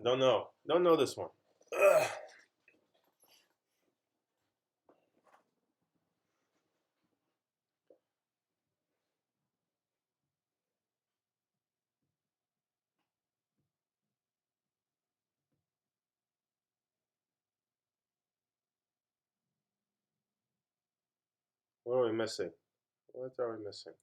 I don't know. Don't know this one. Ugh. What are we missing? What are we missing?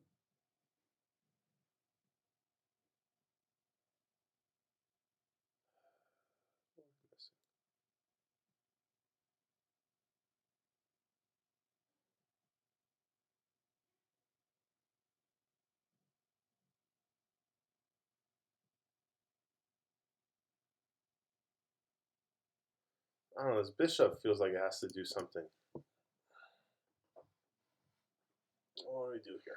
I don't know. This bishop feels like it has to do something. What do we do here?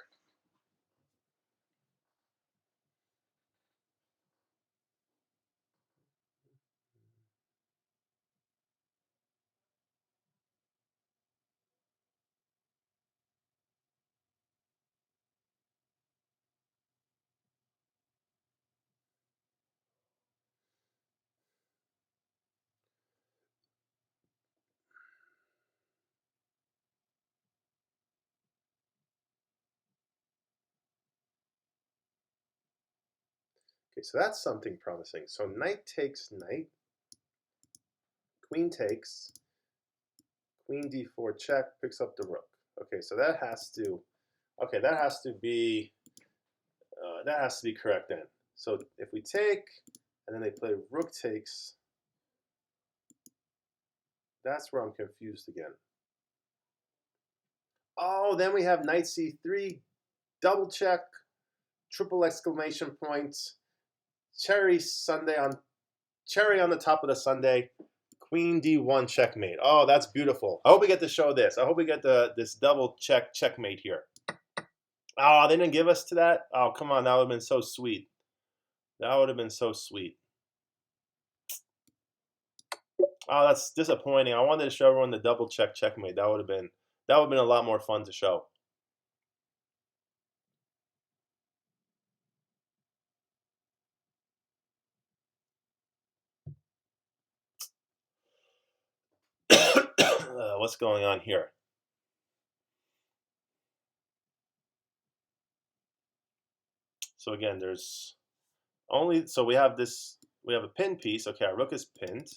Okay, so that's something promising. So knight takes knight, queen takes, queen d4 check, picks up the rook. Okay, so that has to, okay, that has to be correct then. So if we take, and then they play rook takes, that's where I'm confused again. Oh, then we have knight c3, double check, triple exclamation points, cherry on the top of the sundae, queen d1 checkmate. Oh, that's beautiful. I hope we get to show this. I hope we get this double checkmate here. Oh, they didn't give us to that? Oh, come on. That would have been so sweet. That would have been so sweet. Oh, that's disappointing. I wanted to show everyone the double checkmate. That would have been a lot more fun to show. What's going on here? So again, there's only, so we have a pin piece. Okay, our rook is pinned.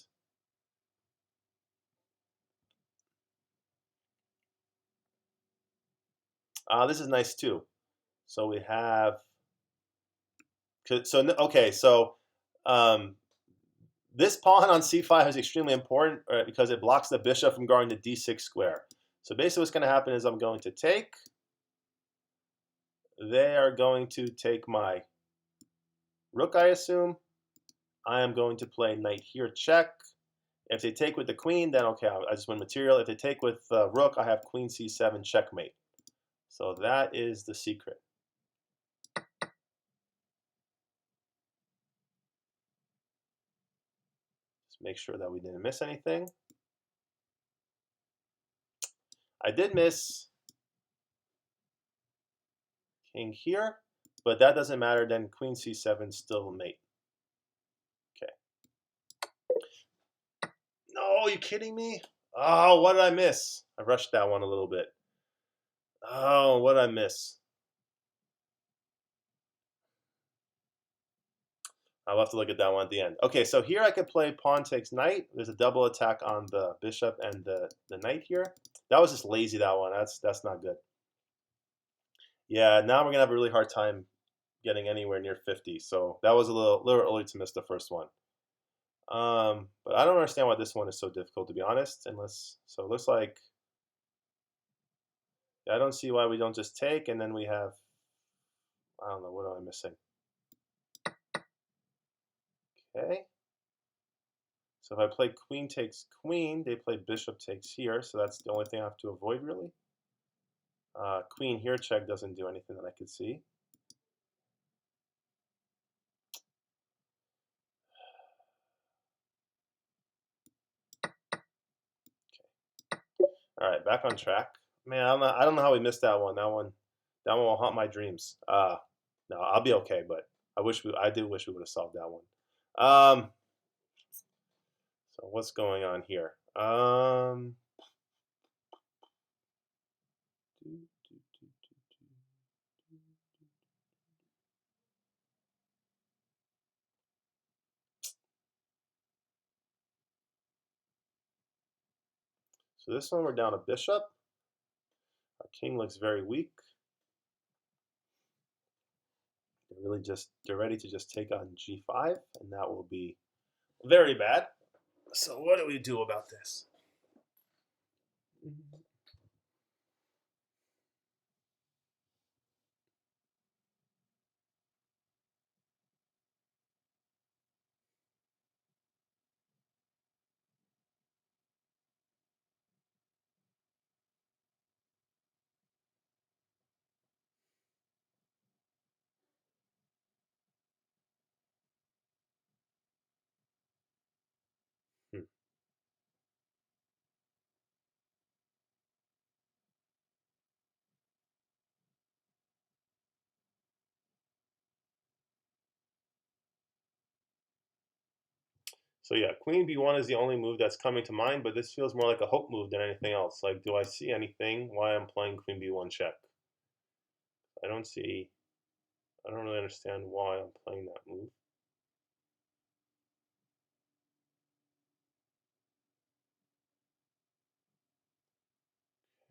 This is nice too. So we have, this pawn on c5 is extremely important because it blocks the bishop from going to d6 square. So basically what's going to happen is I'm going to take. They are going to take my rook, I assume. I am going to play knight here, check. If they take with the queen, then okay, I just win material. If they take with rook, I have queen c7, checkmate. So that is the secret. Just make sure that we didn't miss anything. I did miss king here, but that doesn't matter. Then queen c7 still mate. Okay. No, are you kidding me? Oh, what did I miss? I rushed that one a little bit. Oh, what did I miss? I'll have to look at that one at the end. Okay, so here I could play pawn takes knight. There's a double attack on the bishop and the knight here. That was just lazy, that one. That's not good. Yeah, now we're gonna have a really hard time getting anywhere near 50. So that was a little early to miss the first one. But I don't understand why this one is so difficult, to be honest. So it looks like, I don't see why we don't just take and then we have, I don't know, what am I missing? Okay. So if I play queen takes queen, they play bishop takes here. So that's the only thing I have to avoid, really. Queen here check doesn't do anything that I could see. Okay. All right, back on track. Man, I don't know how we missed that one. That one will haunt my dreams. No, I'll be okay, but I do wish we would have solved that one. So what's going on here? So this one we're down a bishop. Our king looks very weak. They're ready to just take on g5, and that will be very bad. So what do we do about this? Hmm. So yeah, queen b1 is the only move that's coming to mind, but this feels more like a hope move than anything else. Like, do I see anything why I'm playing queen b1 check? I don't see. I don't really understand why I'm playing that move.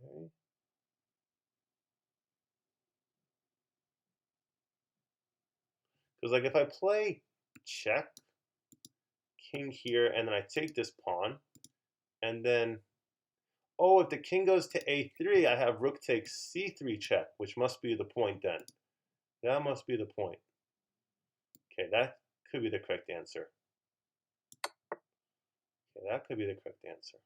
Okay. Because like if I play check, king here, and then I take this pawn, and then oh, if the king goes to a3, I have rook takes c3 check, which must be the point then. That must be the point. Okay, that could be the correct answer. Okay, that could be the correct answer.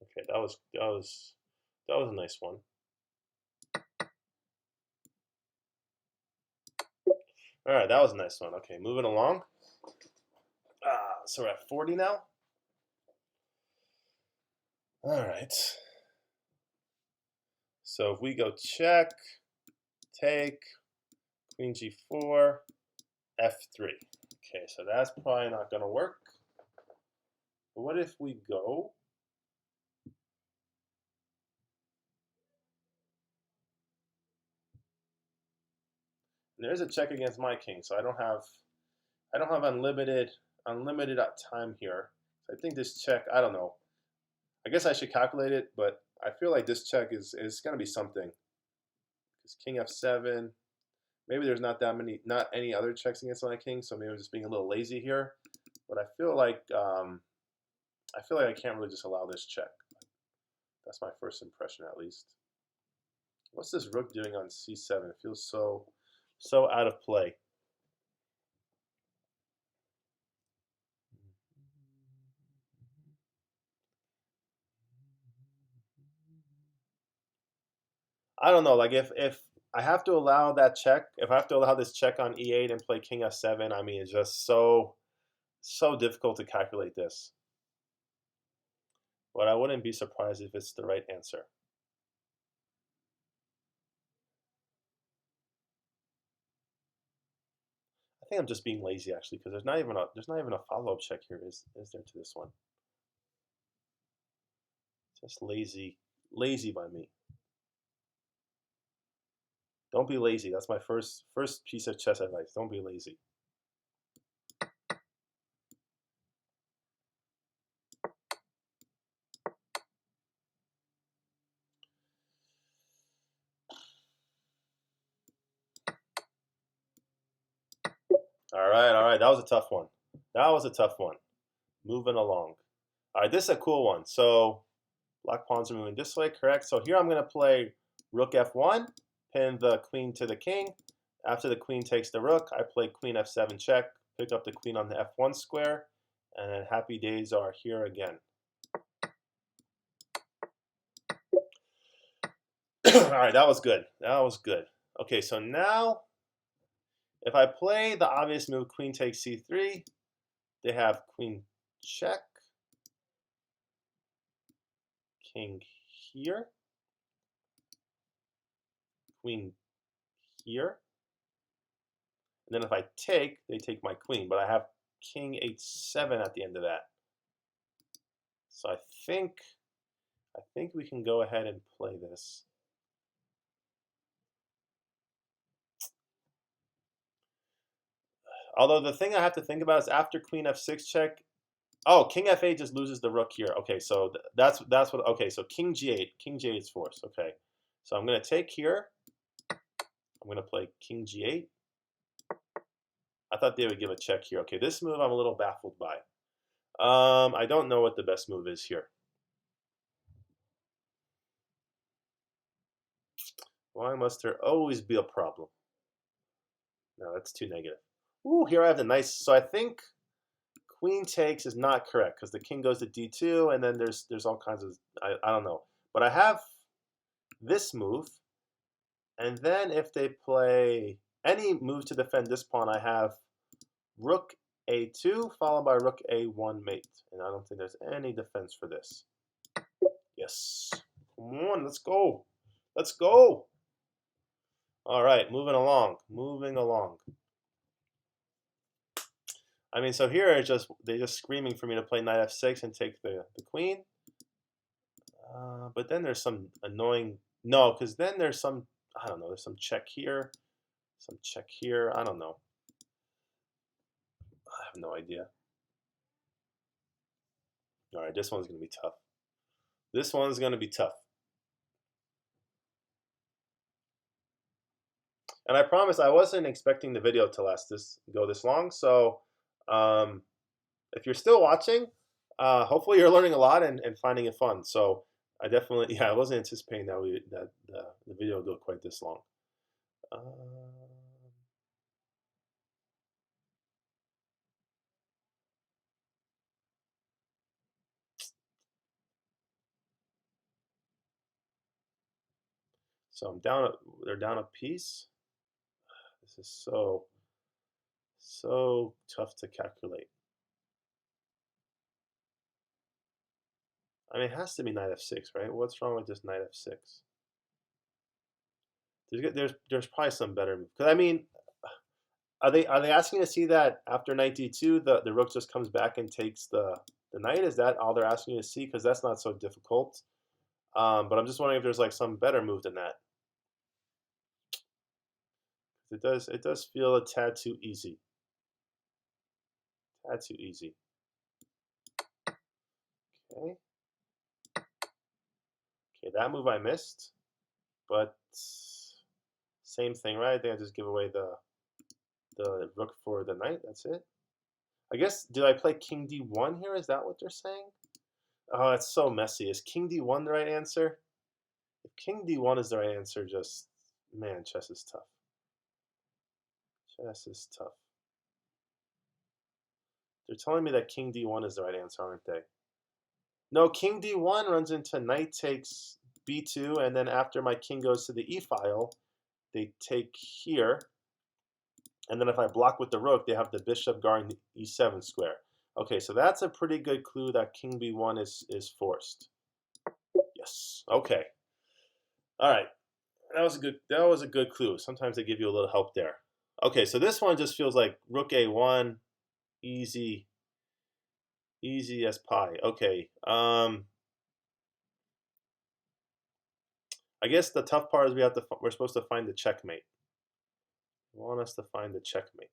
Okay, that was a nice one. All right, that was a nice one. Okay, moving along. So we're at 40 now. All right. So if we go check, take, queen g4, f3. Okay, so that's probably not going to work. But what if we go? There's a check against my king, so I don't have unlimited time here. So I think this check, I don't know. I guess I should calculate it, but I feel like this check is going to be something. Because king f7, maybe there's not any other checks against my king, so maybe I'm just being a little lazy here. But I feel like I can't really just allow this check. That's my first impression, at least. What's this rook doing on c7? It feels so out of play. I don't know. Like if I have to allow that check, if I have to allow this check on e8 and play king f7, I mean, it's just so difficult to calculate this. But I wouldn't be surprised if it's the right answer. I think I'm just being lazy actually, because there's not even a follow-up check here, is there, to this one? Just lazy by me. Don't be lazy. That's my first piece of chess advice. Don't be lazy. All right. That was a tough one. Moving along. All right, this is a cool one. So black pawns are moving this way, correct? So here I'm going to play rook f1, pin the queen to the king. After the queen takes the rook, I play queen f7 check, pick up the queen on the f1 square, and then happy days are here again. All right, that was good. Okay, so now if I play the obvious move, queen takes c3, they have queen check, king here, queen here. And then if I take, they take my queen, but I have king h7 at the end of that. So I think we can go ahead and play this. Although the thing I have to think about is after queen f6 check. Oh, king f8 just loses the rook here. Okay, so that's what. Okay, so king g8. King g8 is forced. Okay, so I'm gonna take here. I'm gonna play king g8. I thought they would give a check here. Okay, this move I'm a little baffled by. I don't know what the best move is here. Why must there always be a problem? No, that's too negative. Ooh, here I have the nice. So I think queen takes is not correct because the king goes to d2, and then there's all kinds of I don't know. But I have this move, and then if they play any move to defend this pawn, I have rook a2 followed by rook a1 mate, and I don't think there's any defense for this. Yes, come on, let's go, let's go. All right, moving along, moving along. I mean, so here it's just they're just screaming for me to play knight f6 and take the queen. But then there's some annoying no, because then there's some I don't know. There's some check here, some check here. I don't know. I have no idea. All right, this one's gonna be tough. This one's gonna be tough. And I promise I wasn't expecting the video to go this long. So if you're still watching, hopefully you're learning a lot and finding it fun. So I definitely, yeah, I wasn't anticipating that the video would go quite this long. So I'm down. They're down a piece. This is so tough to calculate. I mean, it has to be knight f6, right? What's wrong with just knight f6? There's probably some better move. Because I mean, are they asking to see that after knight d2, the rook just comes back and takes the knight? Is that all they're asking you to see? Because that's not so difficult. But I'm just wondering if there's like some better move than that. It does feel a tad too easy. Tad too easy. Okay. Okay, that move I missed, but same thing, right? I think I just give away the rook for the knight. That's it. I guess, did I play king d1 here? Is that what they're saying? Oh, it's so messy. Is king d1 the right answer? If king d1 is the right answer, just, man, chess is tough. Chess is tough. They're telling me that king d1 is the right answer, aren't they? No, king d1 runs into knight takes b2, and then after my king goes to the e file, they take here. And then if I block with the rook, they have the bishop guarding the e7 square. Okay, so that's a pretty good clue that king b1 is forced. Yes. Okay. All right. That was a good clue. Sometimes they give you a little help there. Okay, so this one just feels like rook a1, easy as pie. Okay. I guess the tough part is we're supposed to find the checkmate. They want us to find the checkmate.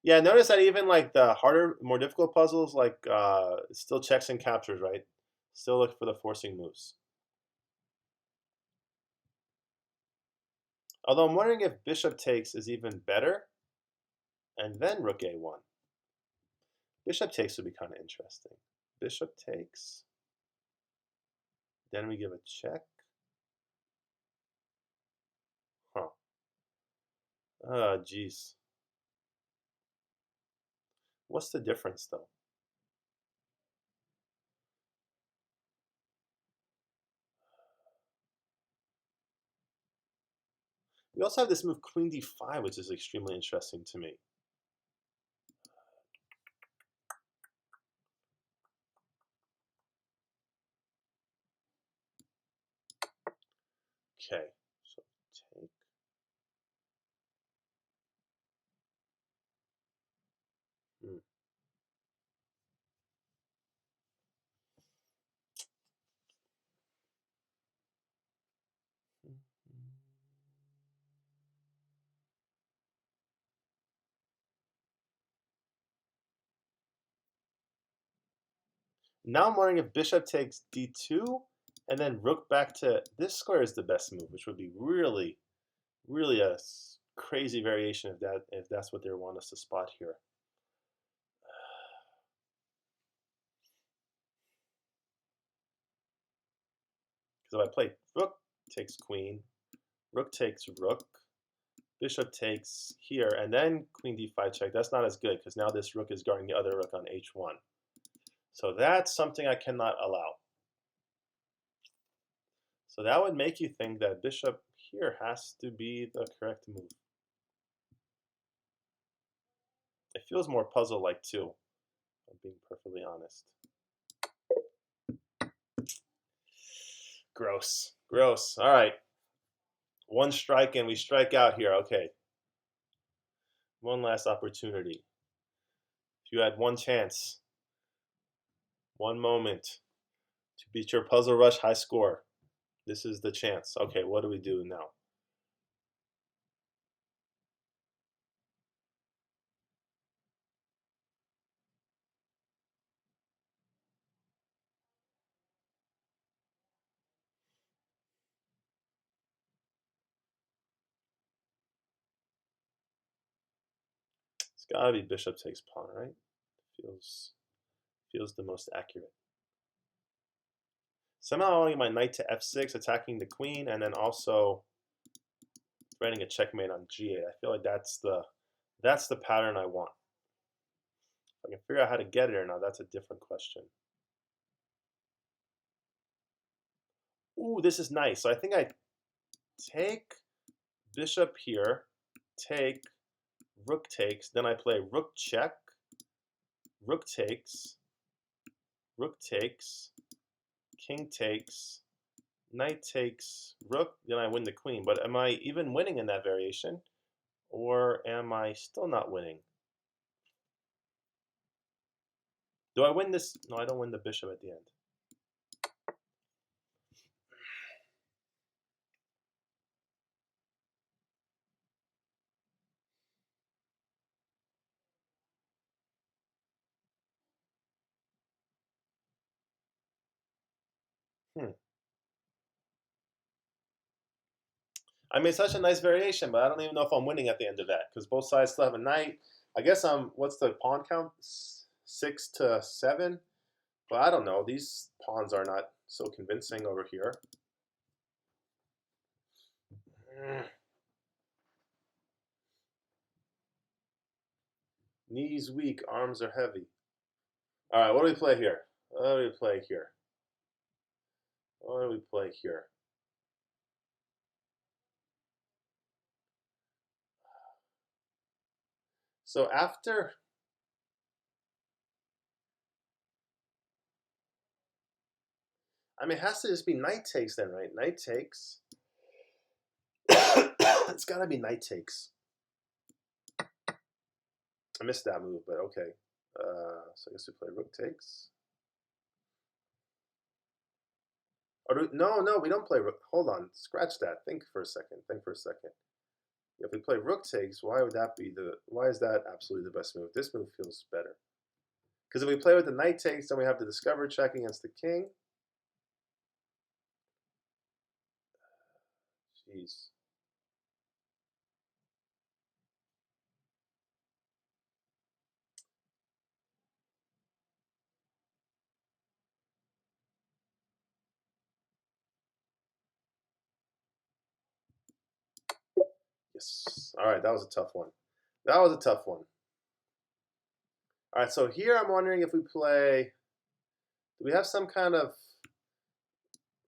Yeah, notice that even like the harder, more difficult puzzles, like still checks and captures, right? Still look for the forcing moves. Although I'm wondering if bishop takes is even better, and then rook a1. Bishop takes would be kind of interesting. Bishop takes. Then we give a check. Huh. Oh, geez. What's the difference, though? We also have this move queen d5, which is extremely interesting to me. Okay. Now I'm wondering if bishop takes d2, and then rook back to this square is the best move, which would be really, really a crazy variation if that's what they want us to spot here. Because if I play rook takes queen, rook takes rook, bishop takes here, and then queen d5 check, that's not as good because now this rook is guarding the other rook on h1. So that's something I cannot allow. So that would make you think that bishop here has to be the correct move. It feels more puzzle-like too, if I'm being perfectly honest. Gross. Gross. All right. One strike and we strike out here. Okay. One last opportunity. If you had one chance, one moment to beat your Puzzle Rush high score, this is the chance. Okay, what do we do now? It's gotta be bishop takes pawn, right? Feels the most accurate. Somehow I want to get my knight to f6, attacking the queen, and then also threatening a checkmate on g8. I feel like that's the pattern I want. If I can figure out how to get it or not, that's a different question. Ooh, this is nice. So I think I take bishop here, take, rook takes, then I play rook check, rook takes, king takes, knight takes, rook, then I win the queen. But am I even winning in that variation? Or am I still not winning? Do I win this? No, I don't win the bishop at the end. I mean, it's such a nice variation, but I don't even know if I'm winning at the end of that because both sides still have a knight. I guess what's the pawn count? 6 to 7? But I don't know. These pawns are not so convincing over here. Knees weak, arms are heavy. All right, what do we play here? What do we play here? What do we play here? So after, I mean, it has to just be knight takes then, right? Knight takes. It's got to be knight takes. I missed that move, but okay. So I guess we play rook takes. Or no, we don't play rook. Hold on, scratch that. Think for a second. If we play rook takes, why is that absolutely the best move? This move feels better. Because if we play with the knight takes, then we have to discover check against the king. Jeez. Yes. All right, that was a tough one. All right, so here I'm wondering if we play. Do we have some kind of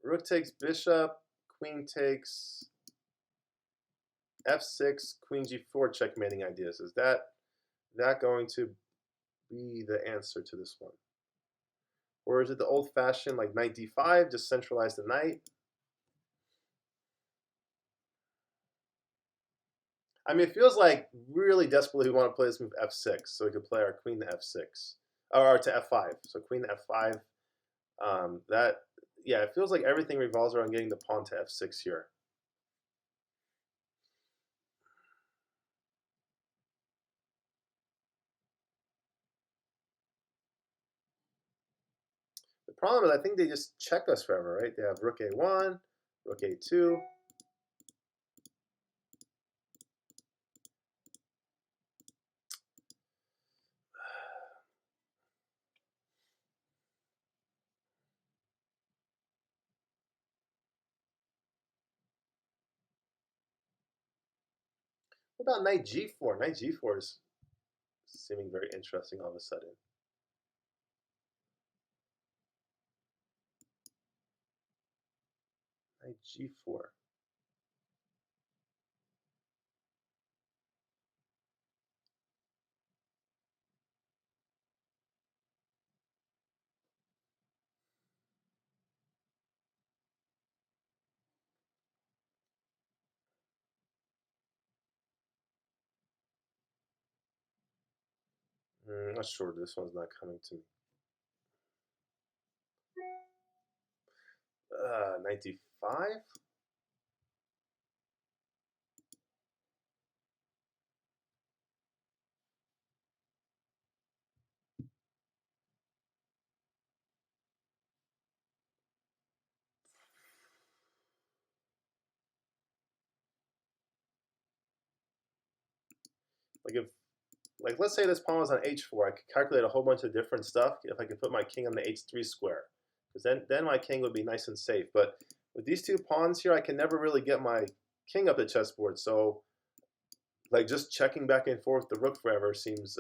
rook takes bishop, queen takes f6, queen g4 checkmating ideas? Is that going to be the answer to this one? Or is it the old-fashioned like knight d5, just centralize the knight? I mean, it feels like really desperately we want to play this move f6, so we could play our queen to f6, or to f5. So queen to f5. Yeah, it feels like everything revolves around getting the pawn to f6 here. problem is I think they just check us forever, right? They have rook a1, rook a2. What about knight g4? Knight g4 is seeming very interesting all of a sudden. Knight g4. Not sure. This one's not coming to me. Knight d5. Like let's say this pawn was on h4, I could calculate a whole bunch of different stuff if I could put my king on the h3 square, because then my king would be nice and safe. But with these two pawns here, I can never really get my king up the chessboard. So like just checking back and forth the rook forever seems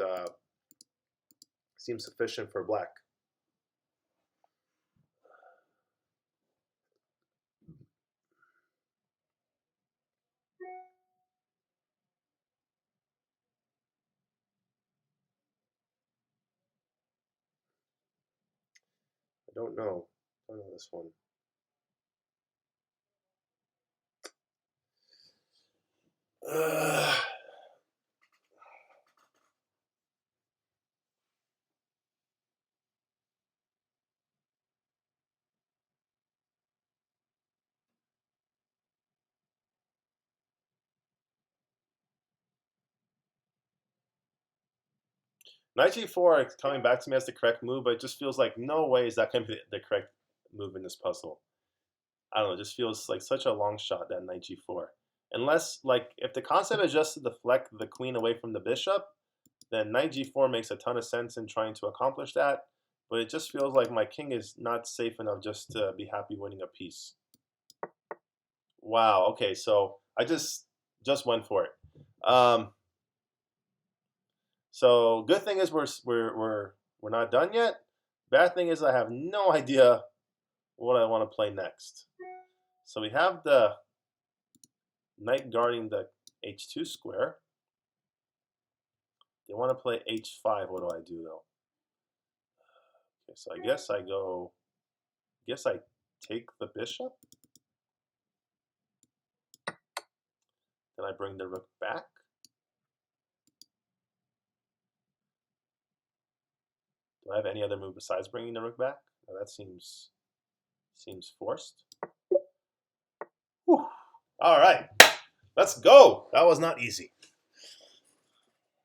sufficient for black. I don't know. I don't know this one. Knight g4 is coming back to me as the correct move, but it just feels like no way is that going to be the correct move in this puzzle. I don't know, it just feels like such a long shot, that knight g4. Unless, like, if the concept is just to deflect the queen away from the bishop, then knight g4 makes a ton of sense in trying to accomplish that. But it just feels like my king is not safe enough just to be happy winning a piece. Wow, okay, so I just went for it. So good thing is we're not done yet. Bad thing is I have no idea what I want to play next. So we have the knight guarding the h2 square. They want to play h5. What do I do though? Okay, so I guess I take the bishop. Then I bring the rook back. Do I have any other move besides bringing the rook back? No, that seems forced. Whew. All right, let's go. That was not easy.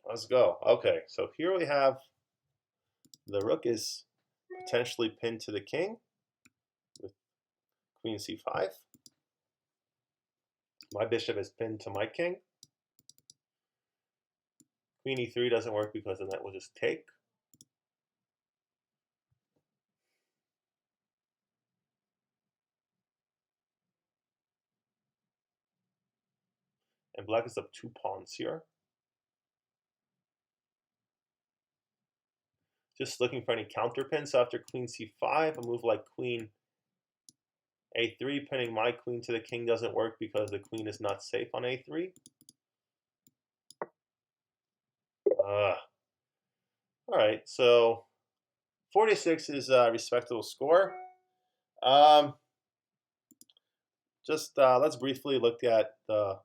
Let's go. Okay, so here we have the rook is potentially pinned to the king with queen c5. My bishop is pinned to my king. Queen e3 doesn't work because the knight will just take. And black is up 2 pawns here. Just looking for any counter pin. So after queen c5, a move like queen a3 pinning my queen to the king doesn't work because the queen is not safe on a3. All right, so 46 is a respectable score. Let's briefly look at the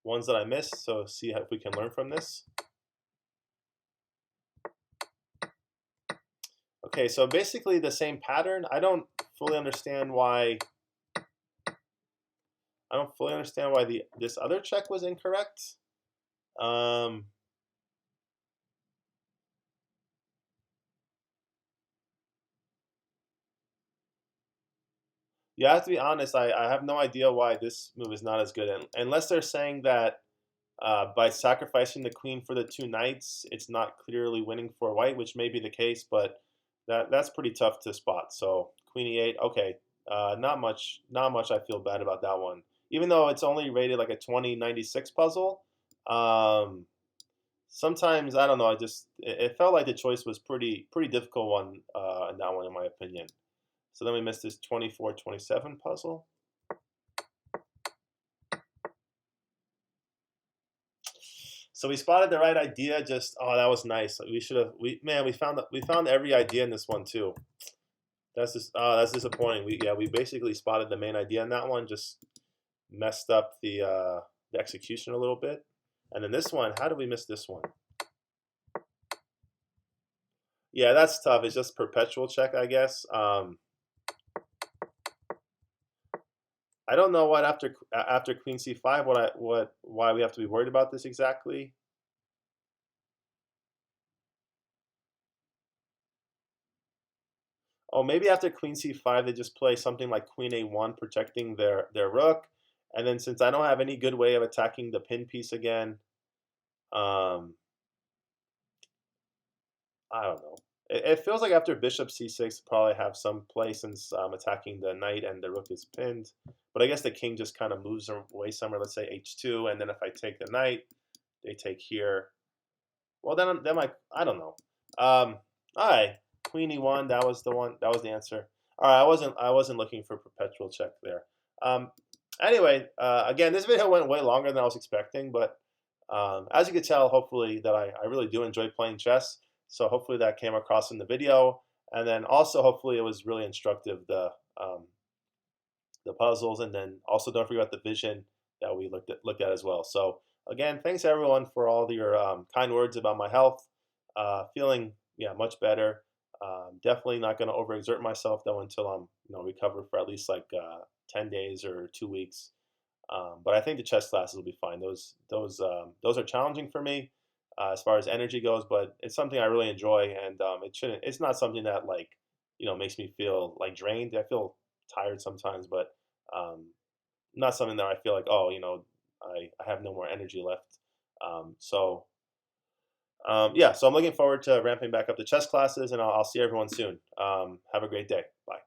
ones that I missed, so see if we can learn from this. Okay, so basically the same pattern. I don't fully understand why this other check was incorrect. Yeah, I have to be honest. I have no idea why this move is not as good, and unless they're saying that by sacrificing the queen for the two knights, it's not clearly winning for white, which may be the case, but that's pretty tough to spot. So queen e8, okay, not much. I feel bad about that one, even though it's only rated like a 2096 puzzle. Um, Sometimes I don't know. It felt like the choice was pretty difficult one in that one, in my opinion. So then we missed this 2427 puzzle. So we spotted the right idea. Just oh, that was nice. We should have. We found every idea in this one too. That's disappointing. We basically spotted the main idea in that one. Just messed up the execution a little bit. And then this one, how did we miss this one? Yeah, that's tough. It's just perpetual check, I guess. I don't know what after Queen C5 what why we have to be worried about this exactly. Oh, maybe after Queen C5 they just play something like Queen A1 protecting their rook, and then since I don't have any good way of attacking the pin piece again, um, I don't know. It feels like after Bishop C6 probably have some play since I'm attacking the knight and the rook is pinned. But I guess the king just kind of moves away somewhere. Let's say H2, and then if I take the knight, they take here. Well, then I don't know. All right, Queen E1. That was the one. That was the answer. All right, I wasn't looking for perpetual check there. Anyway, again, this video went way longer than I was expecting, but as you could tell, hopefully that I really do enjoy playing chess. So hopefully that came across in the video, and then also hopefully it was really instructive the puzzles, and then also don't forget about the vision that we looked at as well. So again, thanks everyone for all your kind words about my health. Feeling much better. Definitely not going to overexert myself though until I'm recovered for at least like 10 days or 2 weeks. But I think the chess classes will be fine. Those are challenging for me as far as energy goes, but it's something I really enjoy, and it shouldn't. It's not something that like makes me feel like drained. I feel tired sometimes, but um, not something that I feel like I have no more energy left. So I'm looking forward to ramping back up the chess classes, and I'll see everyone soon. Have a great day. Bye.